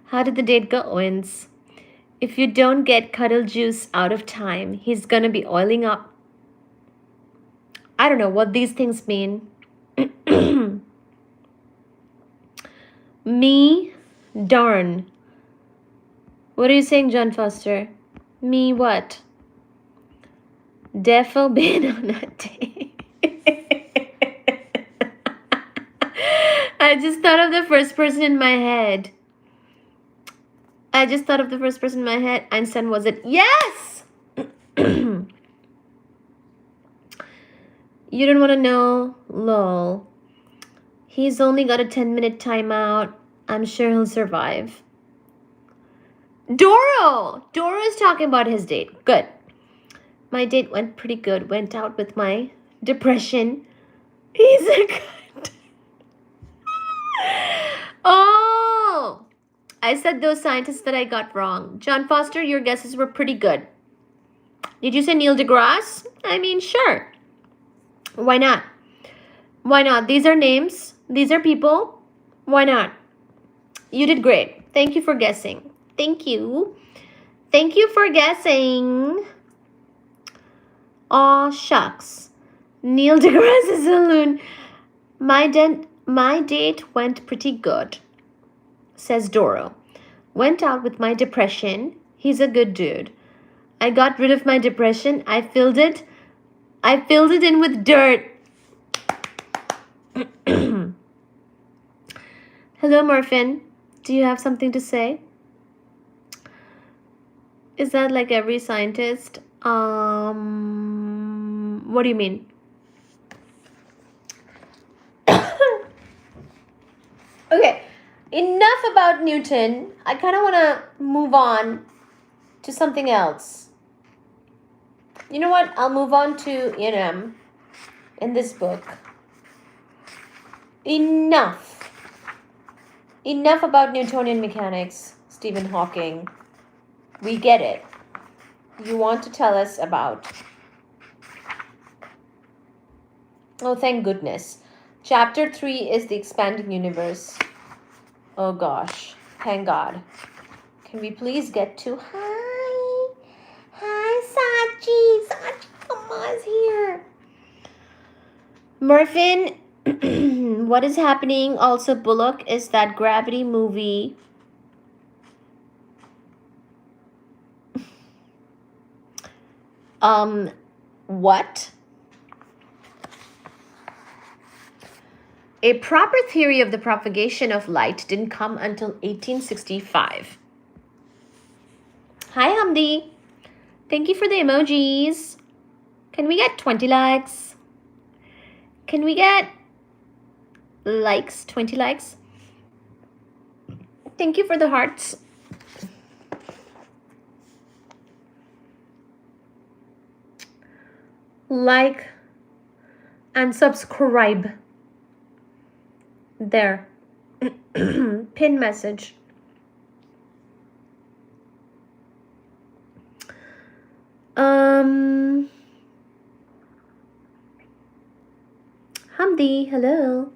How did the date go, Owens? If you don't get Cuddle Juice out of time, he's gonna be oiling up. I don't know what these things mean. Me, darn. What are you saying, John Foster? Me what? Defo been on a date. I just thought of the first person in my head. Einstein, was it? Yes! You don't want to know? Lol. He's only got a 10-minute timeout. I'm sure he'll survive. Doro is talking about his date. Good. My date went pretty good. Went out with my depression. He's a good. Oh! I said those scientists that I got wrong. John Foster, your guesses were pretty good. Did you say Neil deGrasse? I mean, sure. Why not? Why not? These are names. These are people. Why not? You did great. Thank you for guessing. Thank you. Thank you for guessing. Aw, shucks. Neil deGrasse Saloon. My date went pretty good, says Doro. Went out with my depression. He's a good dude. I got rid of my depression. I filled it in with dirt. Hello, Morphin. Do you have something to say? Is that like every scientist? What do you mean? Okay, enough about Newton. I kind of want to move on to something else. You know what? I'll move on to in this book. Enough about Newtonian mechanics, Stephen Hawking. We get it. You want to tell us about... Oh, thank goodness. Chapter 3 is the expanding universe. Oh gosh, thank God. Can we please get to... Hi, Sachi. Sachi, come on, is here. Murphin, what is happening? Also, Bullock, is that Gravity movie... What? A proper theory of the propagation of light didn't come until 1865. Hi, Hamdi. Thank you for the emojis. Can we get 20 likes? Can we get likes? 20 likes? Thank you for the hearts. Like and subscribe. There. Pin message. Hamdi, hello.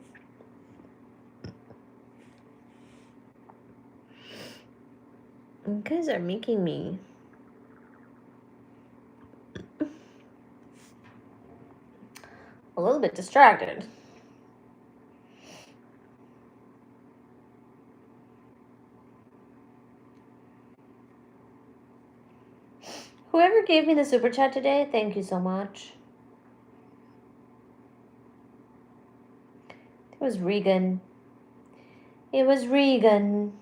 You guys are making me a little bit distracted. Whoever gave me the super chat today, thank you so much. It was Regan. It was Regan.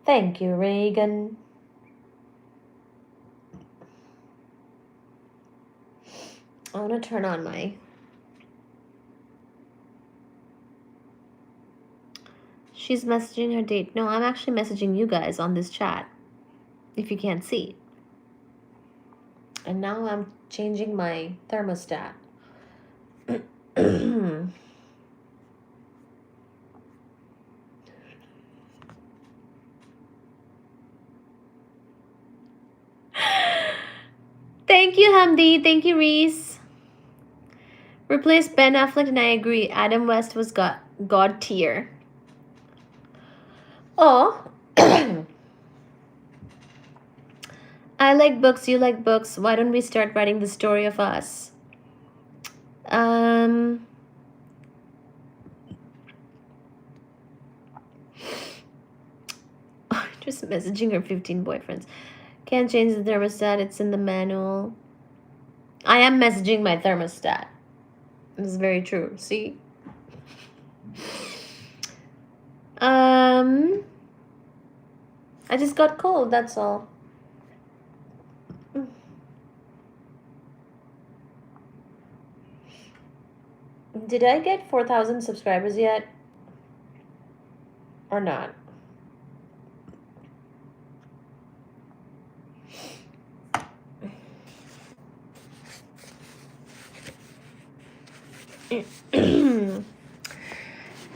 Thank you, Regan. I want to turn on my... She's messaging her date. No, I'm actually messaging you guys on this chat, if you can't see. And now I'm changing my thermostat. Thank you, Hamdi. Thank you, Reese. Replace Ben Affleck, and I agree. Adam West was God tier. Oh. I like books, you like books. Why don't we start writing the story of us? Just messaging her 15 boyfriends. Can't change the thermostat, it's in the manual. I am messaging my thermostat. This is very true. See? I just got cold, that's all. Did I get 4,000 subscribers yet? Or not?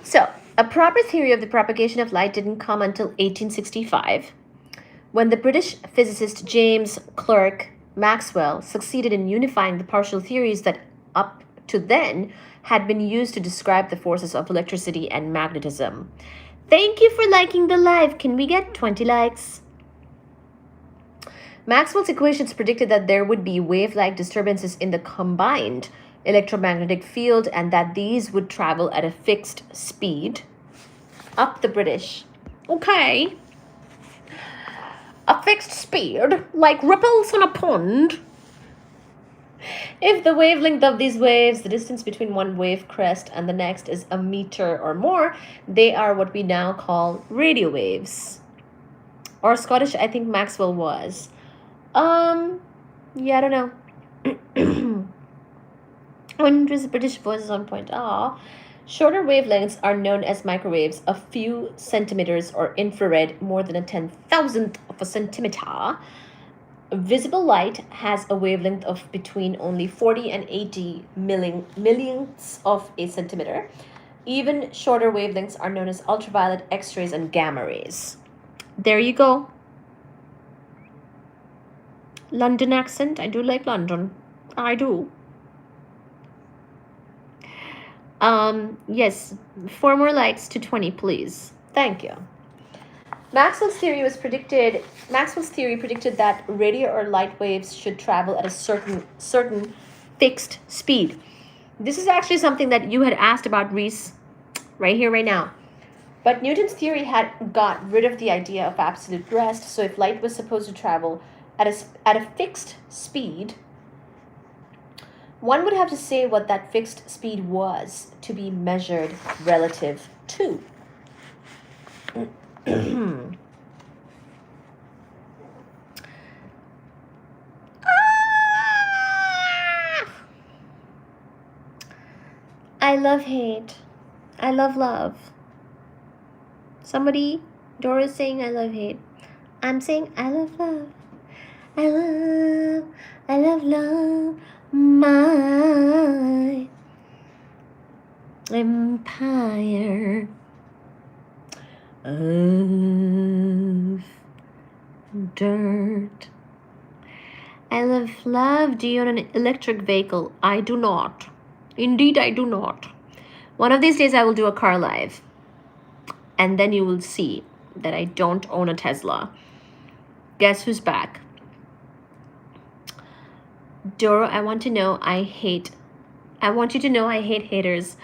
So, a proper theory of the propagation of light didn't come until 1865, when the British physicist James Clerk Maxwell succeeded in unifying the partial theories that up to then had been used to describe the forces of electricity and magnetism. Thank you for liking the live. Can we get 20 likes? Maxwell's equations predicted that there would be wave-like disturbances in the combined electromagnetic field and that these would travel at a fixed speed. Up the British. Okay. A fixed speed, like ripples on a pond. If the wavelength of these waves, the distance between one wave crest and the next, is a meter or more, they are what we now call radio waves. Or Scottish, I think Maxwell was. Yeah, I don't know. When was the British voice is on point? Ah. Shorter wavelengths are known as microwaves, a few centimeters, or infrared, more than a 10,000th of a centimeter. Visible light has a wavelength of between only 40 and 80 millionths of a centimeter. Even shorter wavelengths are known as ultraviolet, X-rays, and gamma rays. There you go. London accent. I do like London. I do. Yes, 4 more likes to 20, please. Thank you. Maxwell's theory predicted that radio or light waves should travel at a certain fixed speed. This is actually something that you had asked about, Reese, right here, right now. But Newton's theory had got rid of the idea of absolute rest, so if light was supposed to travel at a fixed speed, one would have to say what that fixed speed was to be measured relative to. I love hate. I love love. Somebody, Dora's saying I love hate. I'm saying I love love. I love love. My empire of dirt. I love love. Do you own an electric vehicle? I do not. Indeed, I do not. One of these days I will do a car live. And then you will see that I don't own a Tesla. Guess who's back? Doro, I want you to know I hate haters.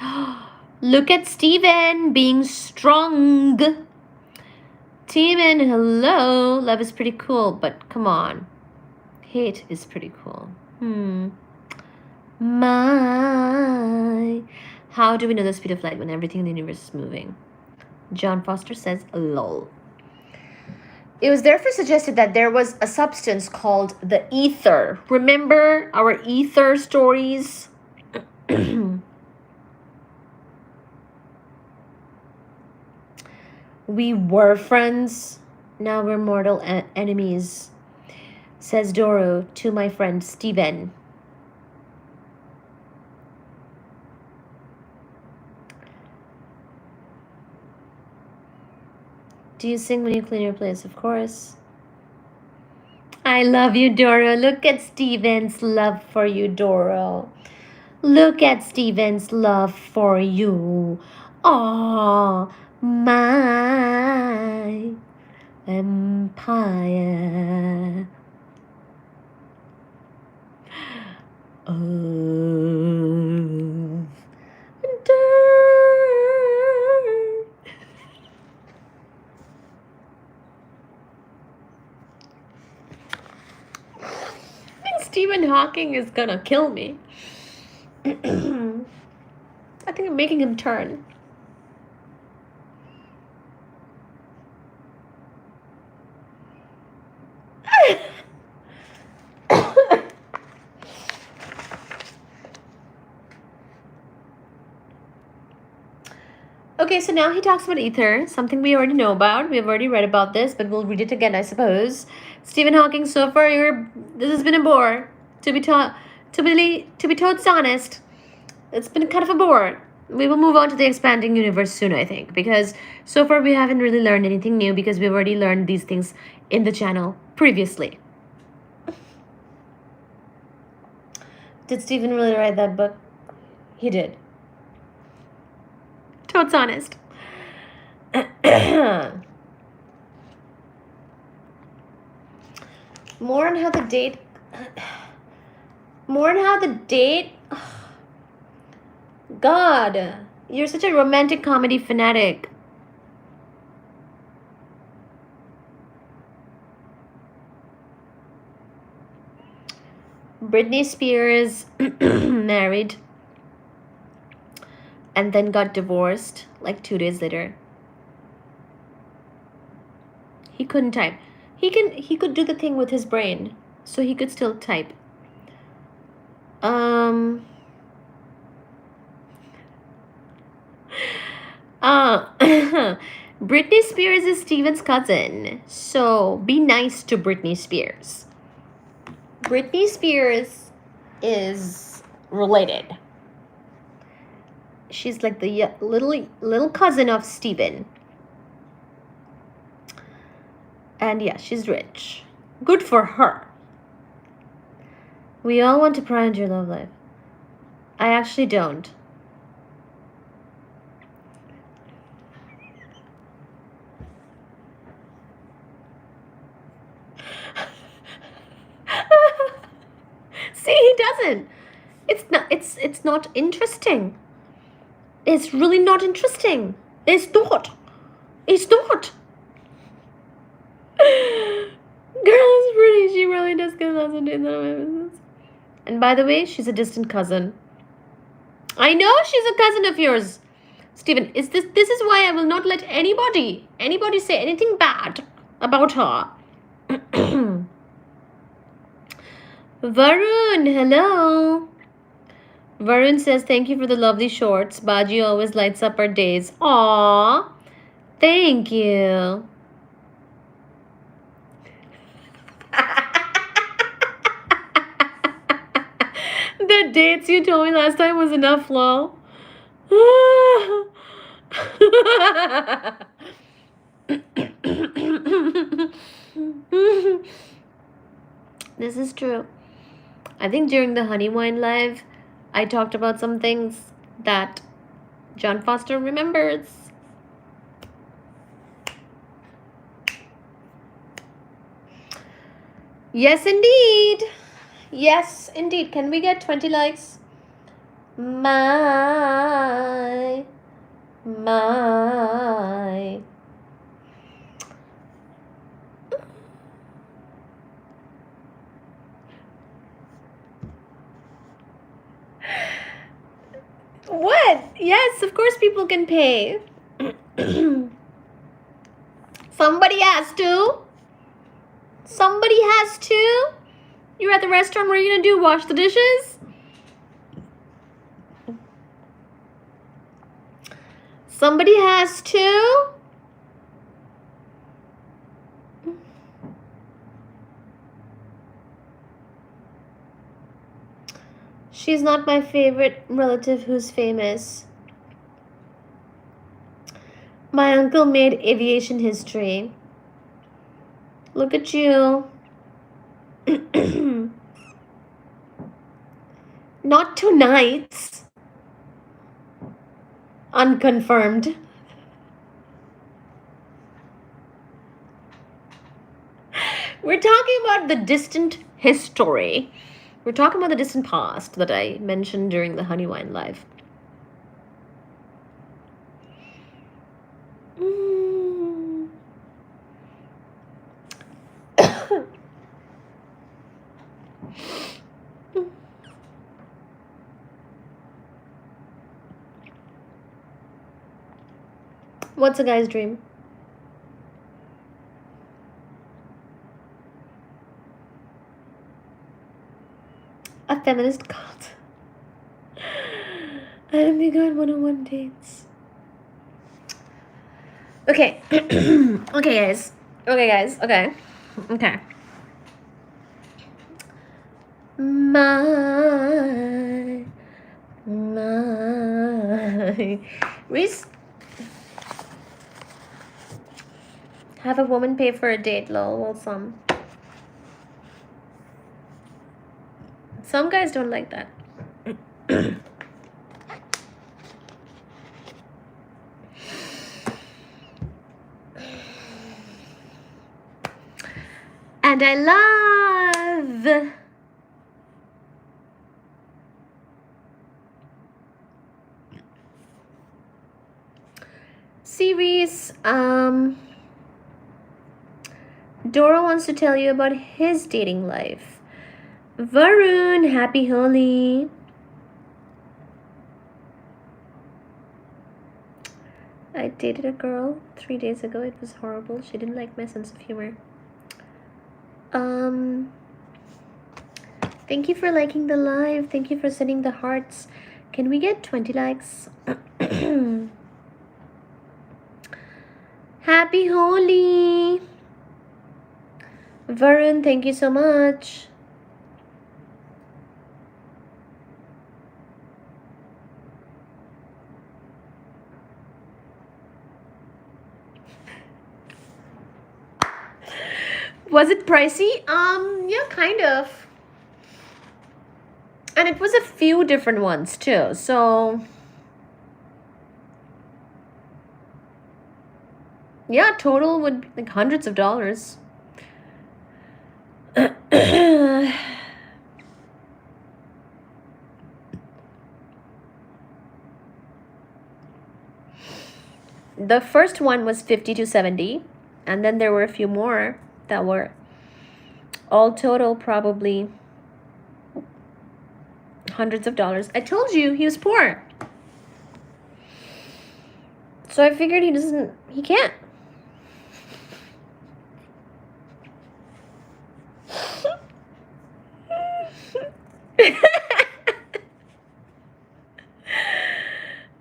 Look at Steven being strong. Steven, hello. Love is pretty cool, but come on. Hate is pretty cool. My. How do we know the speed of light when everything in the universe is moving? John Foster says, lol. It was therefore suggested that there was a substance called the ether. Remember our ether stories? We were friends. Now we're mortal enemies, says Doro to my friend Steven. Do you sing when you clean your place? Of course. I love you, Doro. Look at Steven's love for you, Doro. Look at Steven's love for you. Oh, my empire of dirt. Stephen Hawking is gonna kill me. I think I'm making him turn. Okay, so now he talks about ether, something we already know about. We've already read about this, but we'll read it again, I suppose. Stephen Hawking, so far this has been a bore. To be totally honest, it's been kind of a bore. We will move on to the expanding universe soon, I think, because so far we haven't really learned anything new because we've already learned these things in the channel previously. Did Stephen really write that book? He did. Totes honest. More on how the date. More on how the date. God, you're such a romantic comedy fanatic. Britney Spears married and then got divorced like 2 days later. He couldn't type. He could do the thing with his brain, so he could still type. Britney Spears is Steven's cousin, so be nice to Britney Spears. Britney Spears is related. She's like the little cousin of Steven. And yeah, she's rich. Good for her. We all want to pry into your love life. I actually don't. See, he doesn't. It's not interesting. It's really not interesting. It's not. It's not. Girl is pretty. She really does get lots of days out of my business. And by the way, she's a distant cousin. I know she's a cousin of yours. Steven, this is why I will not let anybody say anything bad about her. Varun, hello. Varun says, thank you for the lovely shorts. Baji always lights up our days. Aww. Thank you. The dates you told me last time was enough, lol. This is true. I think during the Honey Wine Live, I talked about some things that John Foster remembers. Yes, indeed. Yes, indeed. Can we get 20 likes? My. What? Yes, of course people can pay. Somebody has to. Somebody has to. You're at the restaurant, what are you gonna do? Wash the dishes? Somebody has to. She's not my favorite relative who's famous. My uncle made aviation history. Look at you. Not tonight. Unconfirmed. We're talking about the distant history. We're talking about the distant past that I mentioned during the Honey Wine Live. What's a guy's dream? A feminist cult. I don't think I'd one-on-one dates. Okay. Okay, guys. Okay. My. Reese. Have a woman pay for a date, lol. Well, some guys don't like that. And I love series. Dora wants to tell you about his dating life. Varun, happy Holi. I dated a girl 3 days ago. It was horrible. She didn't like my sense of humor. Thank you for liking the live. Thank you for sending the hearts. Can we get 20 likes? Happy Holi. Varun, thank you so much. Was it pricey? Yeah, kind of. And it was a few different ones too, so yeah, total would be like hundreds of dollars. The first one was 50 to 70, and then there were a few more that were all total probably hundreds of dollars. I told you he was poor. So I figured he can't.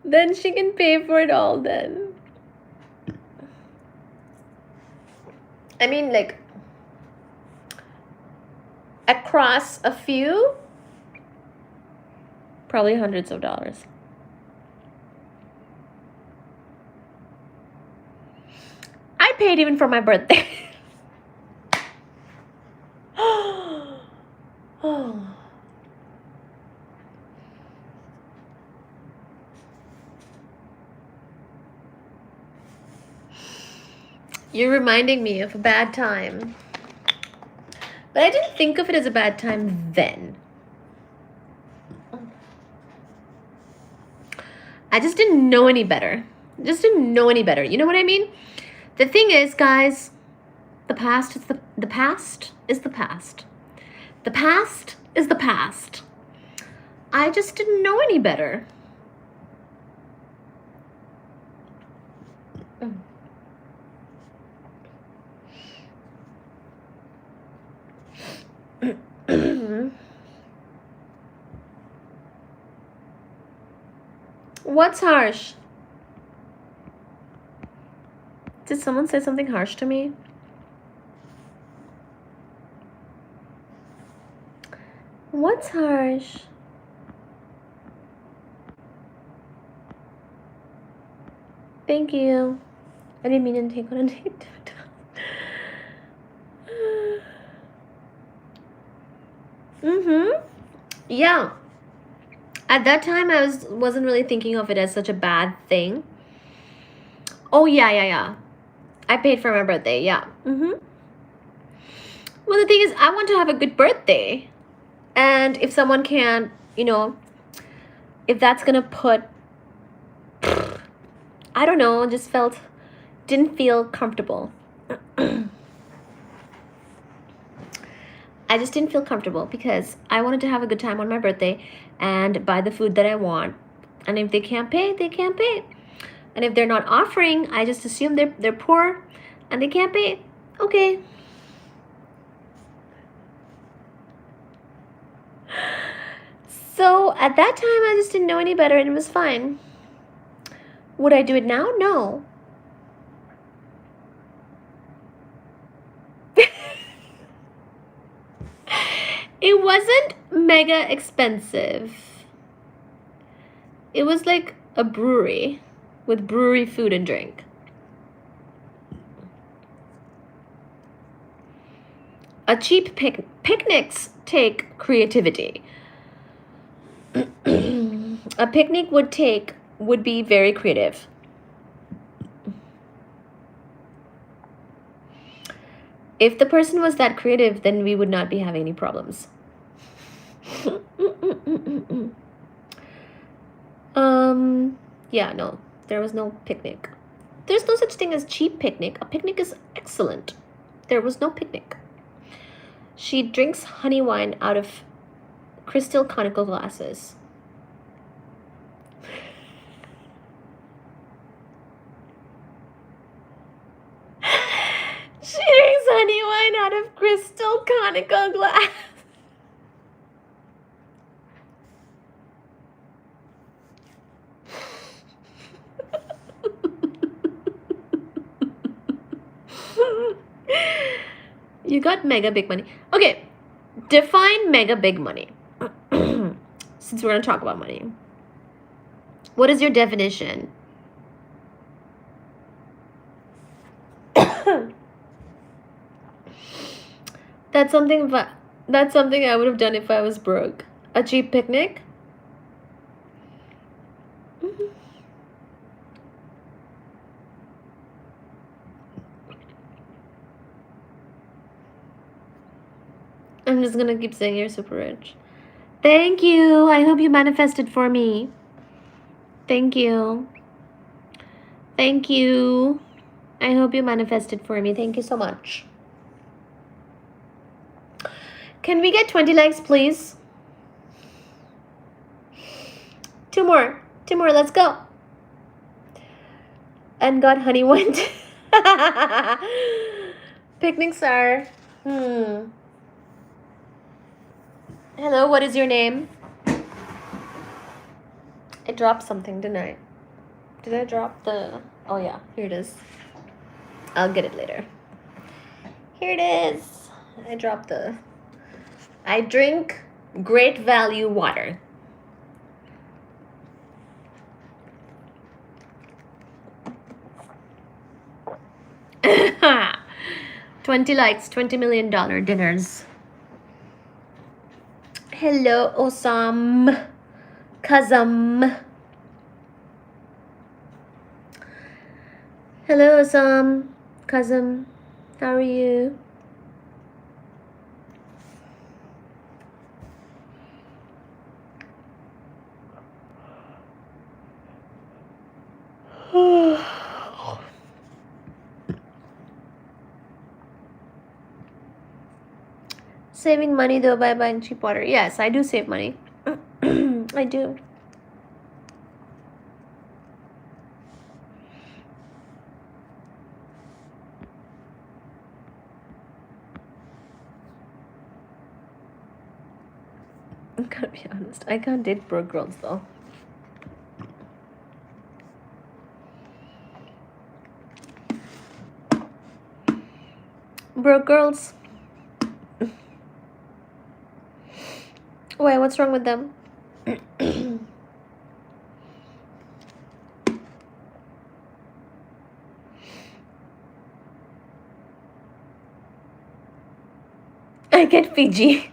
Then she can pay for it all then. I mean, like, across a few, probably hundreds of dollars. I paid even for my birthday. Oh. You're reminding me of a bad time. But I didn't think of it as a bad time then. I just didn't know any better. You know what I mean? The thing is, guys, the past is the past is the past. The past is the past. I just didn't know any better. What's harsh? Did someone say something harsh to me? What's harsh? Thank you. I didn't mean to take on a date. Yeah. At that time, I wasn't really thinking of it as such a bad thing. Oh, yeah. I paid for my birthday, yeah. Well, the thing is, I want to have a good birthday. And if someone can, if that's gonna put, I don't know, didn't feel comfortable. I just didn't feel comfortable because I wanted to have a good time on my birthday and buy the food that I want. And if they can't pay, they can't pay. And if they're not offering, I just assume they're poor and they can't pay. Okay. So at that time, I just didn't know any better and it was fine. Would I do it now? No. It wasn't mega expensive. It was like a brewery with brewery food and drink. A cheap picnics take creativity. A picnic would be very creative. If the person was that creative, then we would not be having any problems. Yeah, no, there was no picnic. There's no such thing as cheap picnic. A picnic is excellent. There was no picnic. She drinks honey wine out of crystal conical glasses. She drinks honey wine out of crystal conical glass. You got mega big money. Okay, define mega big money. Since we're going to talk about money. What is your definition? That's something I would have done if I was broke. A cheap picnic? I'm just gonna keep saying you're super rich. Thank you. I hope you manifested for me. Thank you. Thank you. I hope you manifested for me. Thank you so much. Can we get 20 likes, please? 2 more. 2 more. Let's go. And got honey went. Picnics are... Hello, what is your name? I dropped something, didn't I? Did I drop the... Oh, yeah. Here it is. I'll get it later. Here it is. I dropped the... I drink great value water. $20 likes, $20 million dinners. Hello, Osam. Kazam. Hello, Osam. Kazam. How are you? Saving money though by buying cheap water. Yes, I do save money. I do. I gotta be honest. I can't date broke girls though. Broke girls. Wait, what's wrong with them? I get Fiji.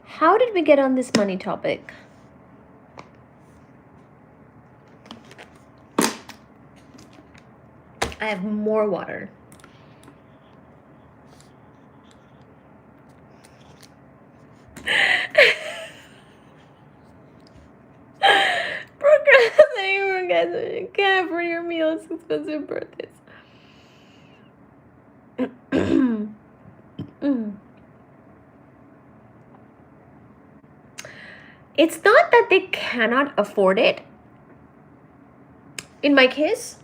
How did we get on this money topic? I have more water. Procrastinating, guys. You can't afford your meals, expensive birthdays. It's not that they cannot afford it. In my case,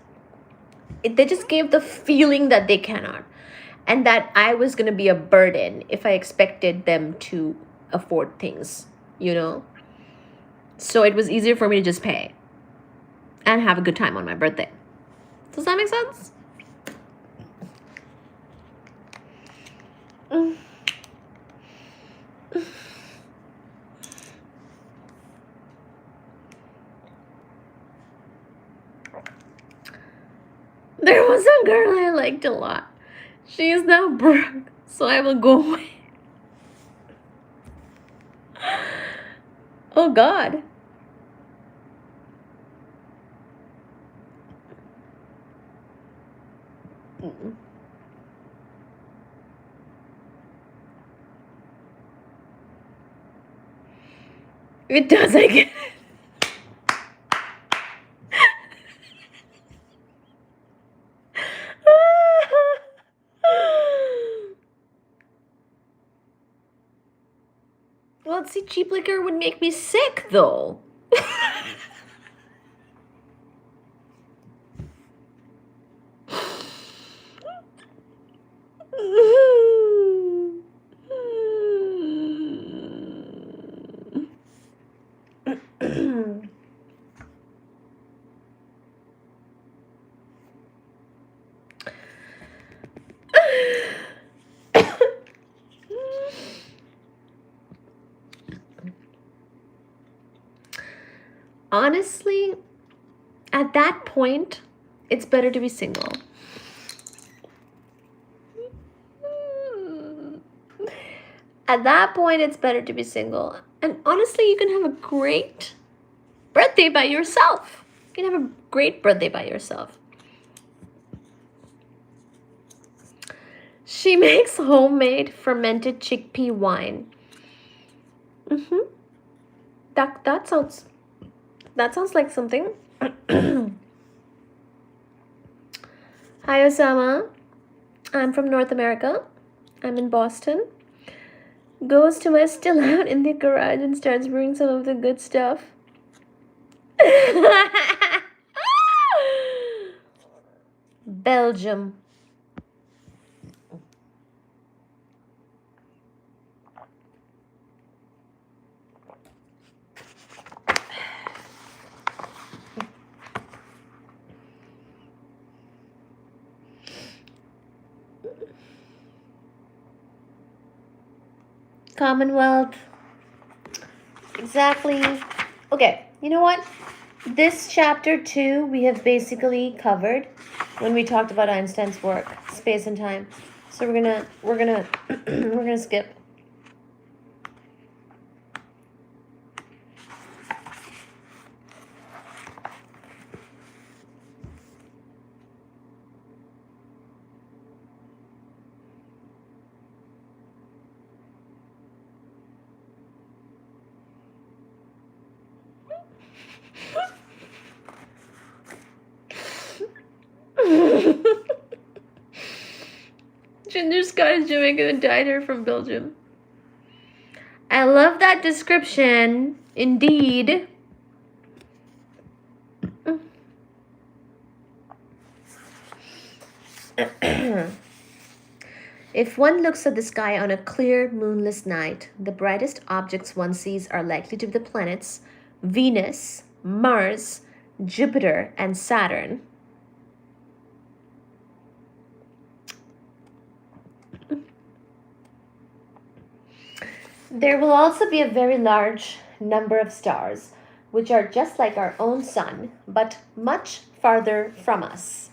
they just gave the feeling that they cannot, and that I was going to be a burden if I expected them to afford things, you know? So it was easier for me to just pay and have a good time on my birthday. Does that make sense? There was a girl I liked a lot. She is now broke, so I will go away. Oh God. It does, I guess. Well, see, cheap liquor would make me sick, though. Honestly, at that point, it's better to be single. At that point, it's better to be single. And honestly, you can have a great birthday by yourself. You can have a great birthday by yourself. She makes homemade fermented chickpea wine. That sounds like something. Hi, Osama. I'm from North America. I'm in Boston. Goes to my still out in the garage and starts brewing some of the good stuff. Belgium. Commonwealth. Exactly. Okay, you know what? This chapter 2 we have basically covered when we talked about Einstein's work, space and time. So we're gonna we're gonna skip. Ginger Scottish Jamaican diner from Belgium. I love that description. Indeed. If one looks at the sky on a clear, moonless night, the brightest objects one sees are likely to be the planets Venus, Mars, Jupiter, and Saturn. There will also be a very large number of stars, which are just like our own sun, but much farther from us.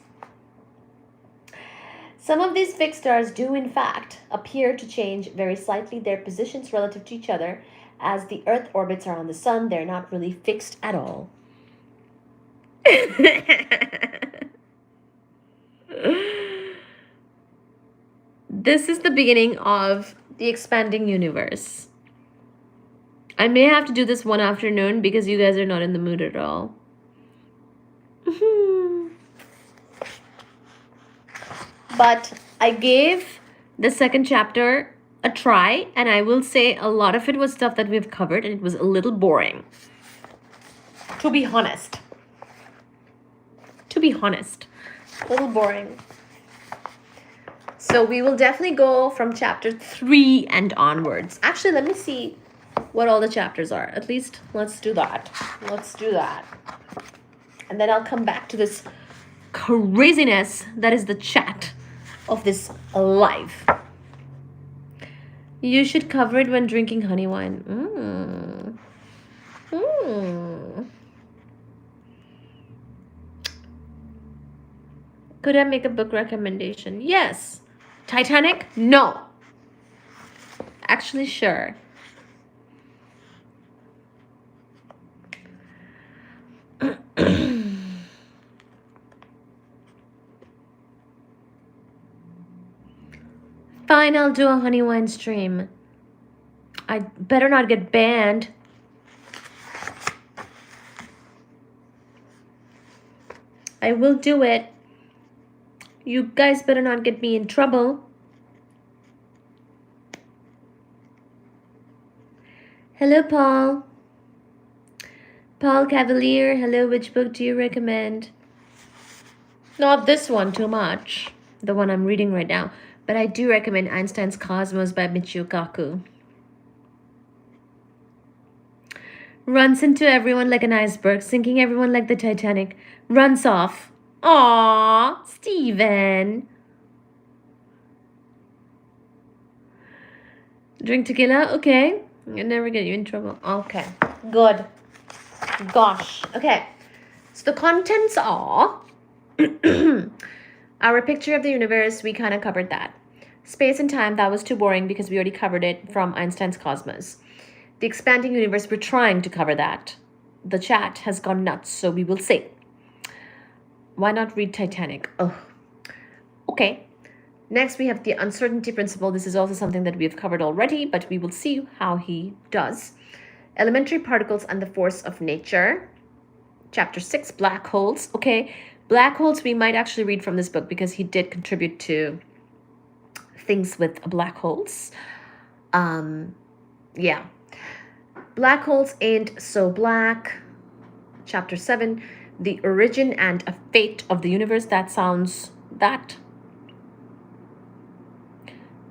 Some of these fixed stars do, in fact, appear to change very slightly their positions relative to each other. As the Earth orbits around the sun, they're not really fixed at all. This is the beginning of the expanding universe. I may have to do this one afternoon because you guys are not in the mood at all. But I gave the second chapter a try, and I will say a lot of it was stuff that we've covered, and it was a little boring. To be honest. A little boring. So we will definitely go from chapter 3 and onwards. Actually, let me see what all the chapters are. At least let's do that. And then I'll come back to this craziness that is the chat of this live. You should cover it when drinking honey wine. Could I make a book recommendation? Yes. Titanic? No. Actually, sure. Fine, I'll do a honey wine stream. I better not get banned. I will do it. You guys better not get me in trouble. Hello, Paul. Paul Cavalier, hello. Which book do you recommend? Not this one too much, the one I'm reading right now, but I do recommend Einstein's Cosmos by Michio Kaku. Runs into everyone like an iceberg, sinking everyone like the Titanic. Runs off. Aww, Steven. Drink tequila? Okay. I never get you in trouble. Okay. Good. Gosh. Okay. So the contents are our picture of the universe. We kind of covered that. Space and time, that was too boring because we already covered it from Einstein's Cosmos. The expanding universe, we're trying to cover that. The chat has gone nuts, so we will see. Why not read Titanic? Oh, okay. Next, we have the uncertainty principle. This is also something that we've covered already, but we will see how he does. Elementary particles and the force of nature. Chapter 6, black holes. Okay, black holes we might actually read from this book because he did contribute to things with black holes. Yeah. Black holes ain't so black. Chapter 7, the origin and a fate of the universe. That sounds that.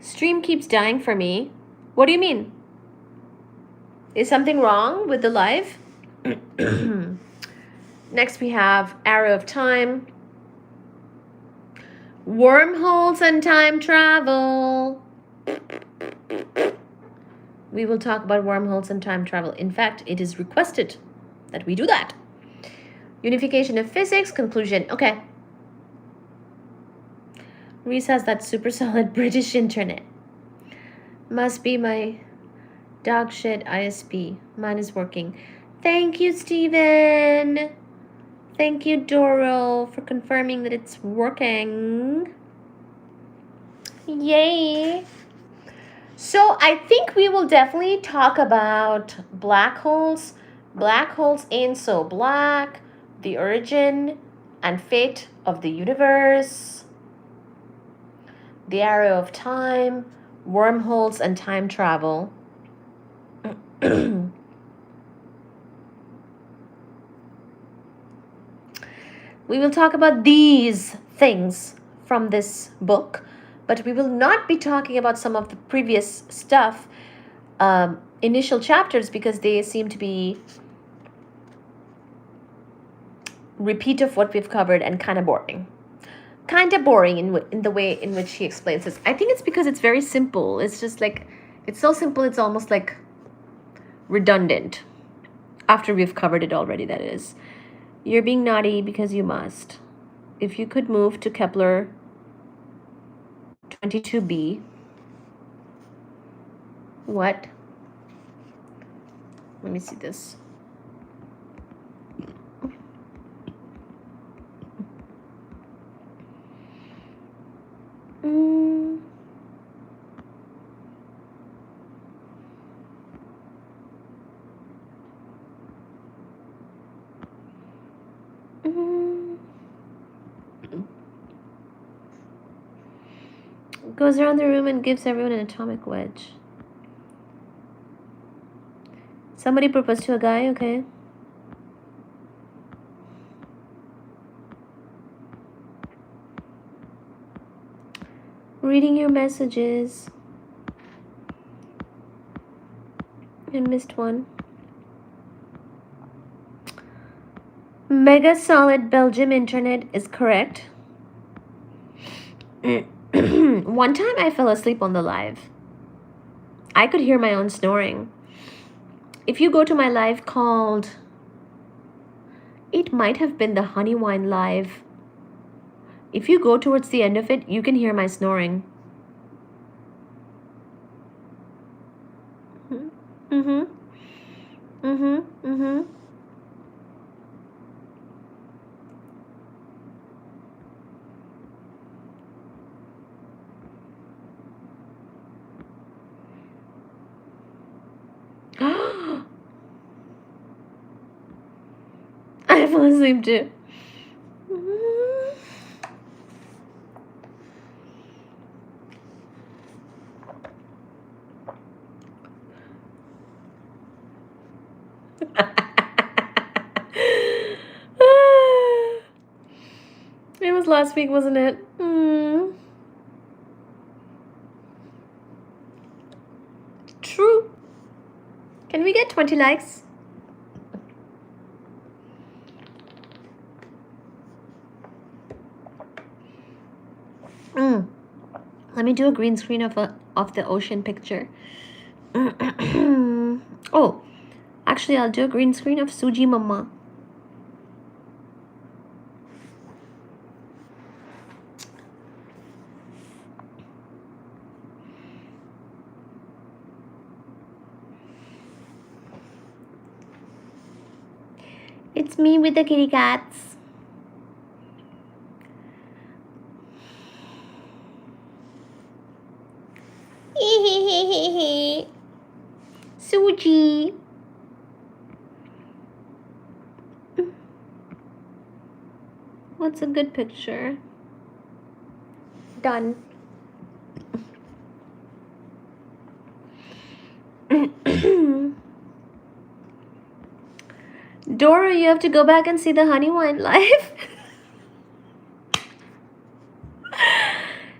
Stream keeps dying for me. What do you mean? Is something wrong with the live? Next we have Arrow of Time. Wormholes and time travel. We will talk about wormholes and time travel. In fact, it is requested that we do that. Unification of physics, conclusion. Okay. Reese has that super solid British internet. Must be my dog shit ISP. Mine is working. Thank you, Steven. Thank you, Doro, for confirming that it's working. Yay. So I think we will definitely talk about black holes. Black holes ain't so black. The origin and fate of the universe. The arrow of time. Wormholes and time travel. We will talk about these things from this book, but we will not be talking about some of the previous stuff, initial chapters, because they seem to be repeat of what we've covered and kind of boring. Kind of boring in the way in which he explains this. I think it's because it's very simple. It's just like, it's so simple, it's almost like redundant. After we've covered it already, that is. You're being naughty because you must. If you could move to Kepler 22b. What? Let me see this. Goes around the room and gives everyone an atomic wedge. Somebody proposed to a guy, okay. Reading your messages. I missed one. Mega solid Belgium internet is correct. One time I fell asleep on the live. I could hear my own snoring. If you go to my live called, it might have been the honey wine live. If you go towards the end of it, you can hear my snoring. fall asleep too. It was last week, wasn't it? True. Can we get 20 likes? Let me do a green screen of the ocean picture. Oh, actually, I'll do a green screen of Suji Mama. It's me with the kitty cats. Suji. What's a good picture? Done. Dora, you have to go back and see the honey wine live.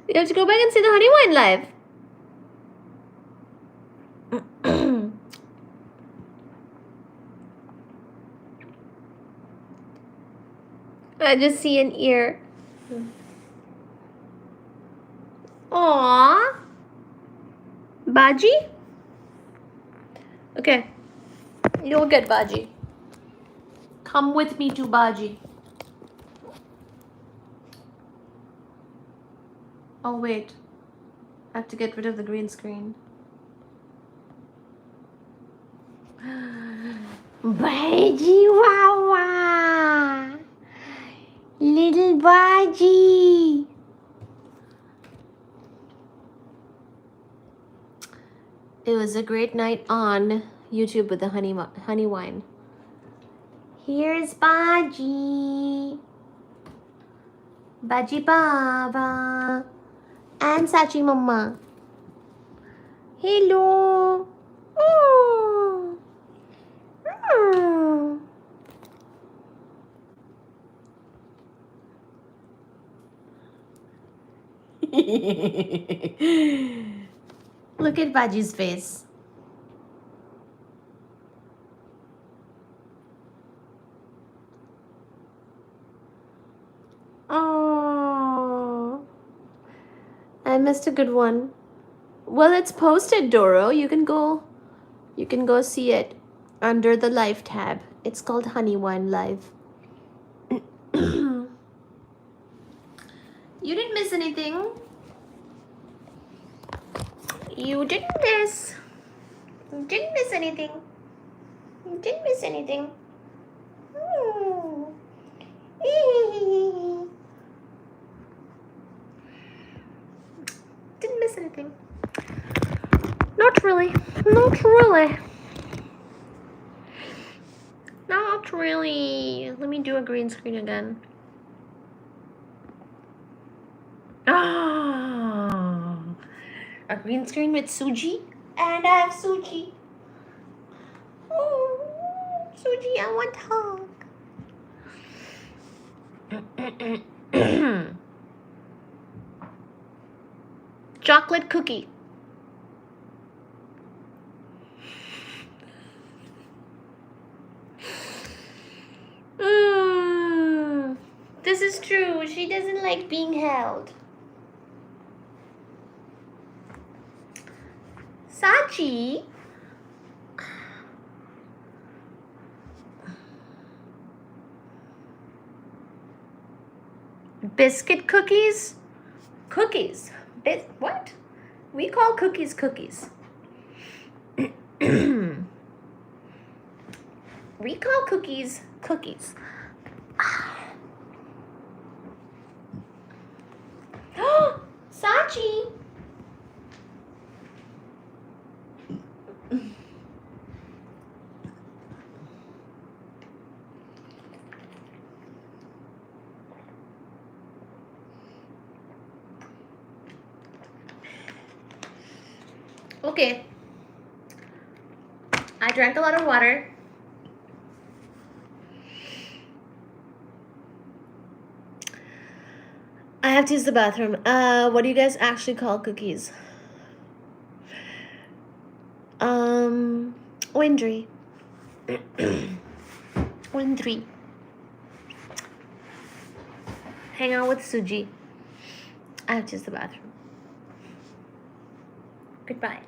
You have to go back and see the honey wine live. I just see an ear. Aww. Baji? Okay. You'll get Baji. Come with me to Baji. Oh, wait. I have to get rid of the green screen. Baji Wawa! Little Baji! It was a great night on YouTube with the honey wine. Here's Baji. Baji Baba. And Sachi Mama. Hello. Oh. Oh. Look at Baji's face. Oh, I missed a good one. Well, it's posted, Doro. You can go see it under the live tab. It's called Honey Wine Live. You didn't miss anything. You didn't miss. You didn't miss anything. You didn't miss anything. Didn't miss anything. Not really. Not really. Not really. Let me do a green screen again. Ah, a green screen with Suji, and I have Suji. Oh, Suji, I want hug. Chocolate cookie. This is true. She doesn't like being held. Sachi. Biscuit cookies? Cookies. What? We call cookies cookies. We call cookies cookies. Sachi. Okay. I drank a lot of water. I have to use the bathroom. What do you guys actually call cookies? Windry. Windry. Hang out with Suji. I have to use the bathroom. Goodbye.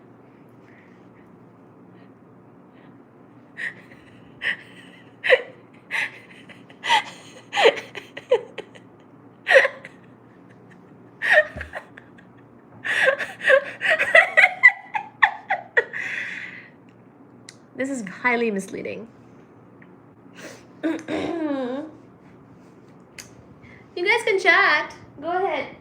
This is highly misleading. You guys can chat. Go ahead.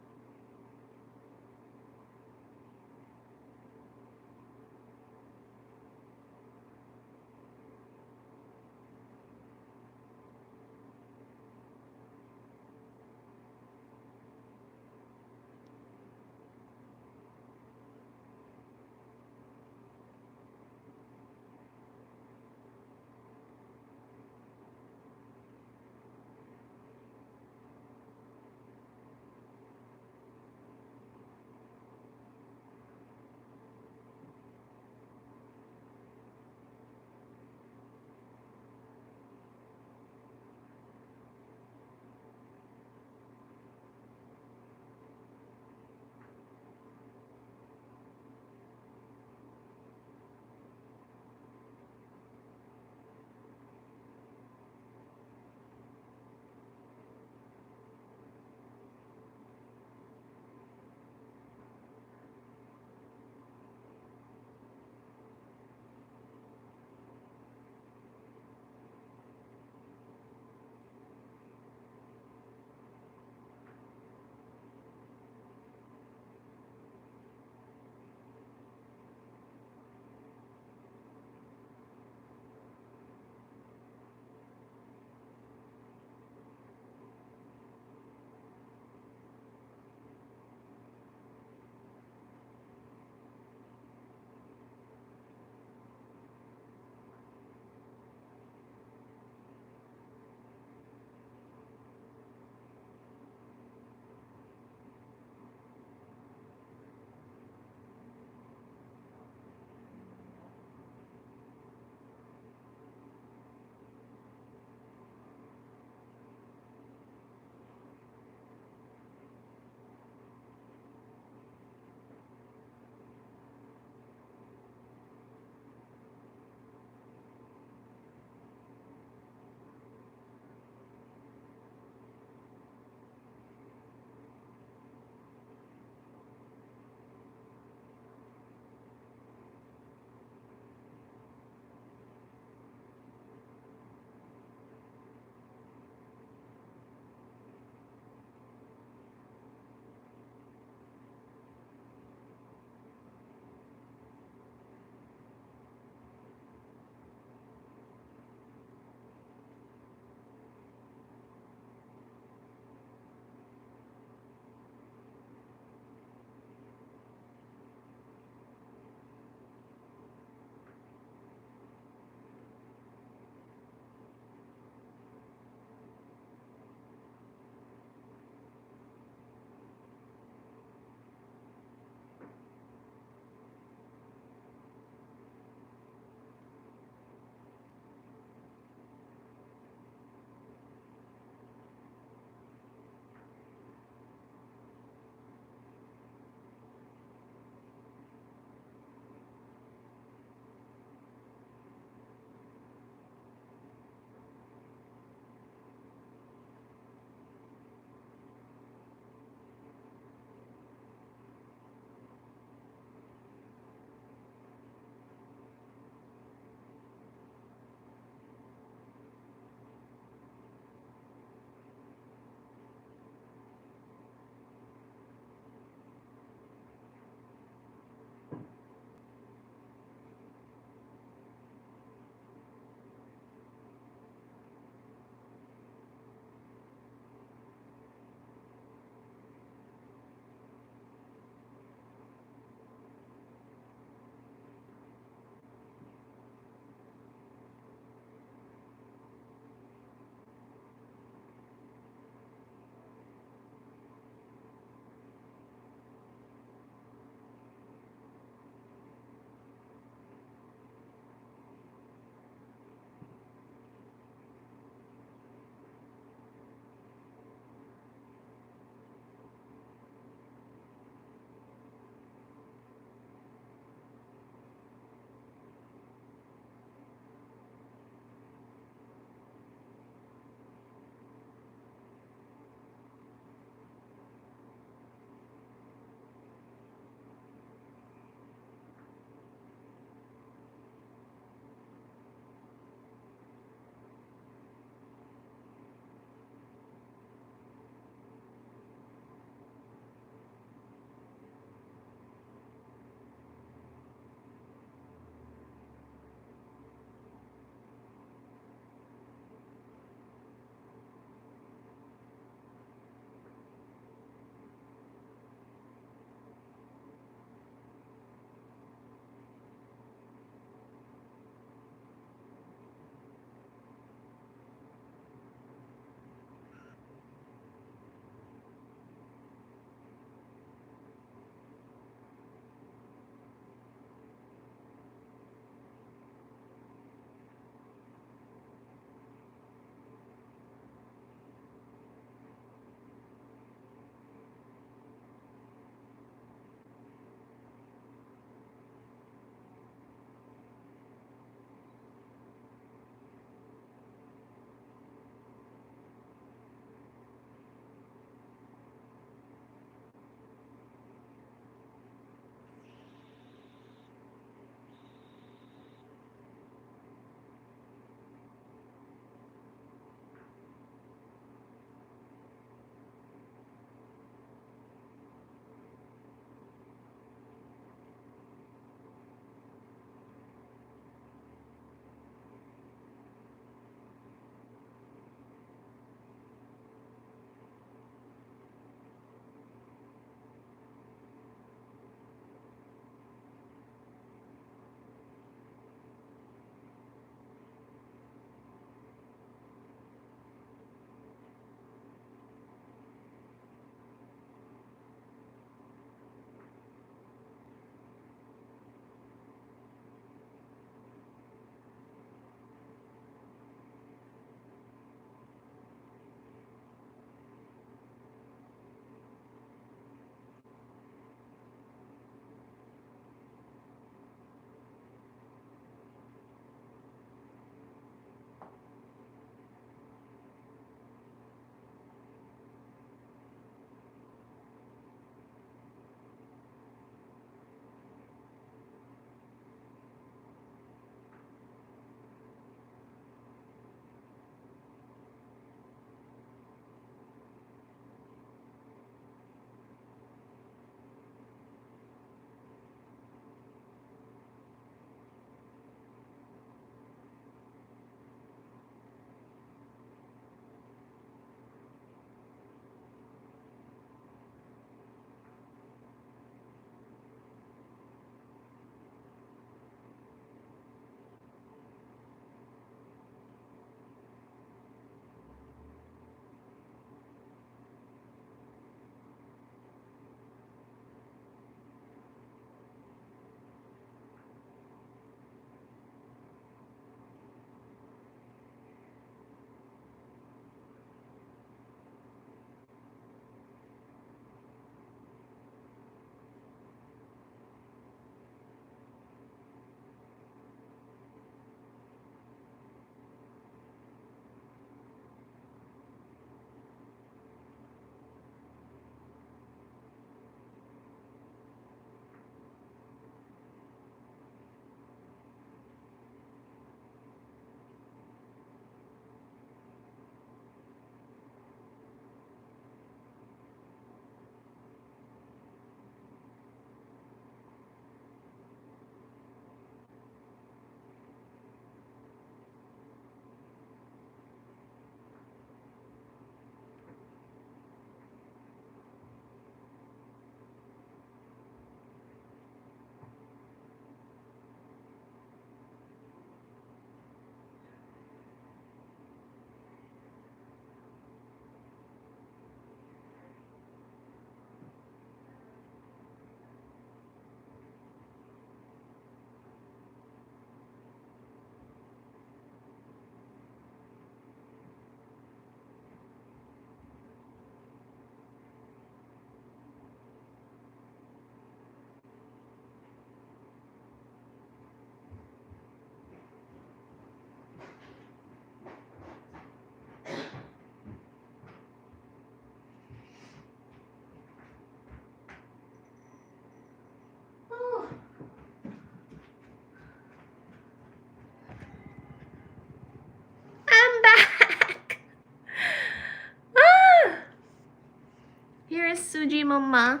Suji Mama.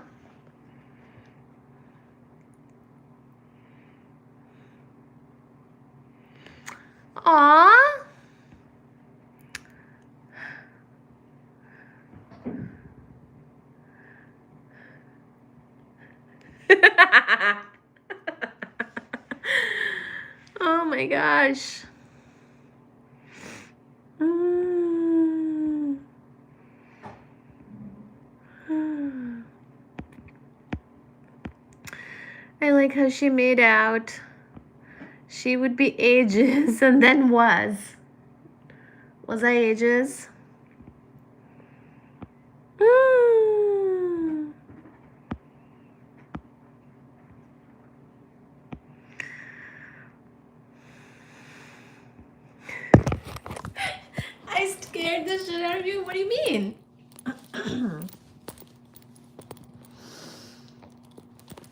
Aww. Oh my gosh. I like how she made out she would be ages and then was. Was I ages? I scared the shit out of you? What do you mean?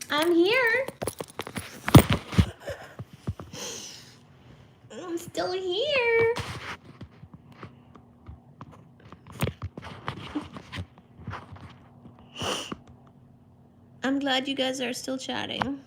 I'm here. I'm still here. I'm glad you guys are still chatting.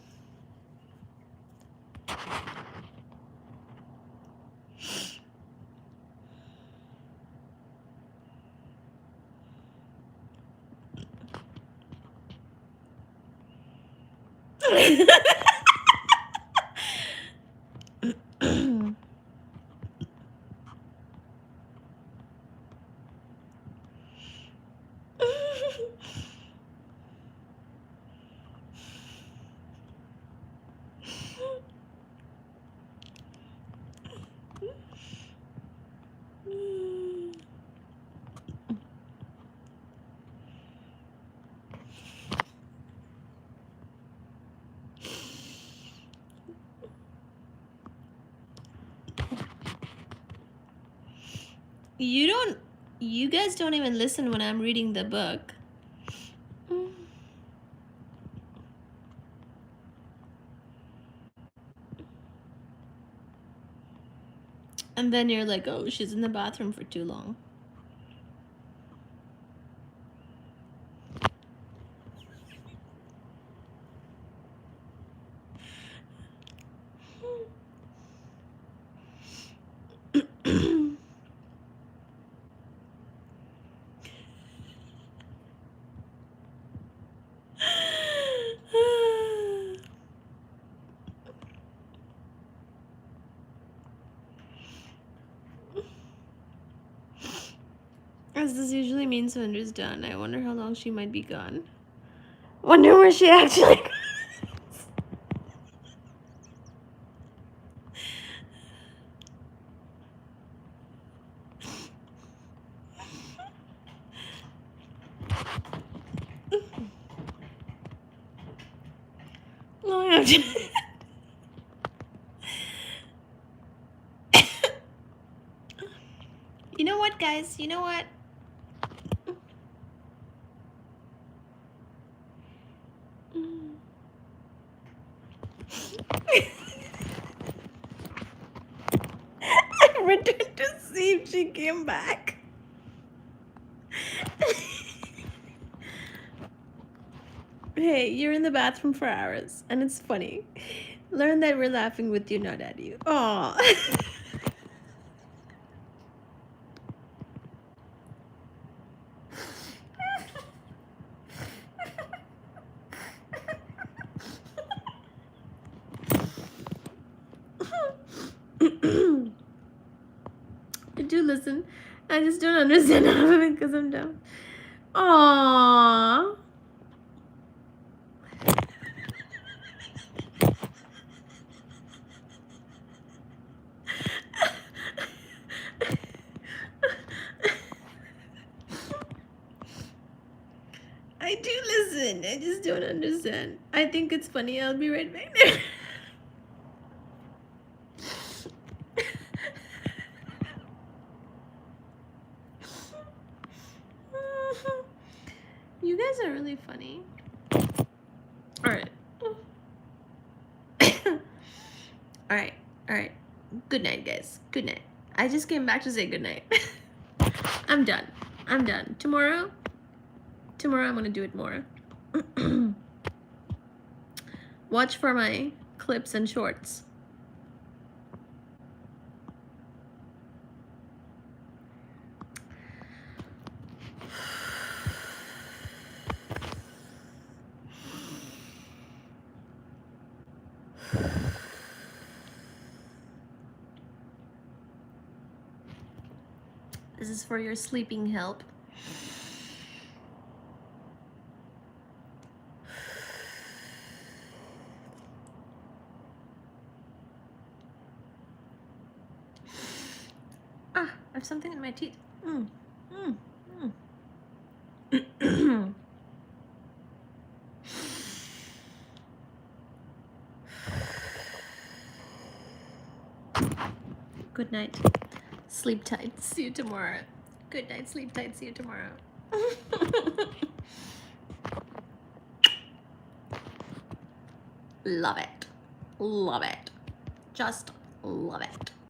You guys don't even listen when I'm reading the book. And then you're like, oh, she's in the bathroom for too long. As this usually means Sundra's done. I wonder how long she might be gone. Wonder where she actually No, I have to. You know what, guys? You know what? I returned to see if she came back. Hey, you're in the bathroom for hours, and it's funny. Learn that we're laughing with you, not at you. Aww. I do listen. I just don't understand half of it because I'm dumb. Aww. I do listen. I just don't understand. I think it's funny. I'll be right back there. You guys are really funny. Alright. Alright. Good night, guys. Good night. I just came back to say good night. I'm done. Tomorrow, Tomorrow I'm gonna do it more. Watch for my clips and shorts. This is for your sleeping help. Ah, I have something in my teeth. Good night. Sleep tight. See you tomorrow. Good night. Sleep tight. See you tomorrow. Love it. Love it. Just love it.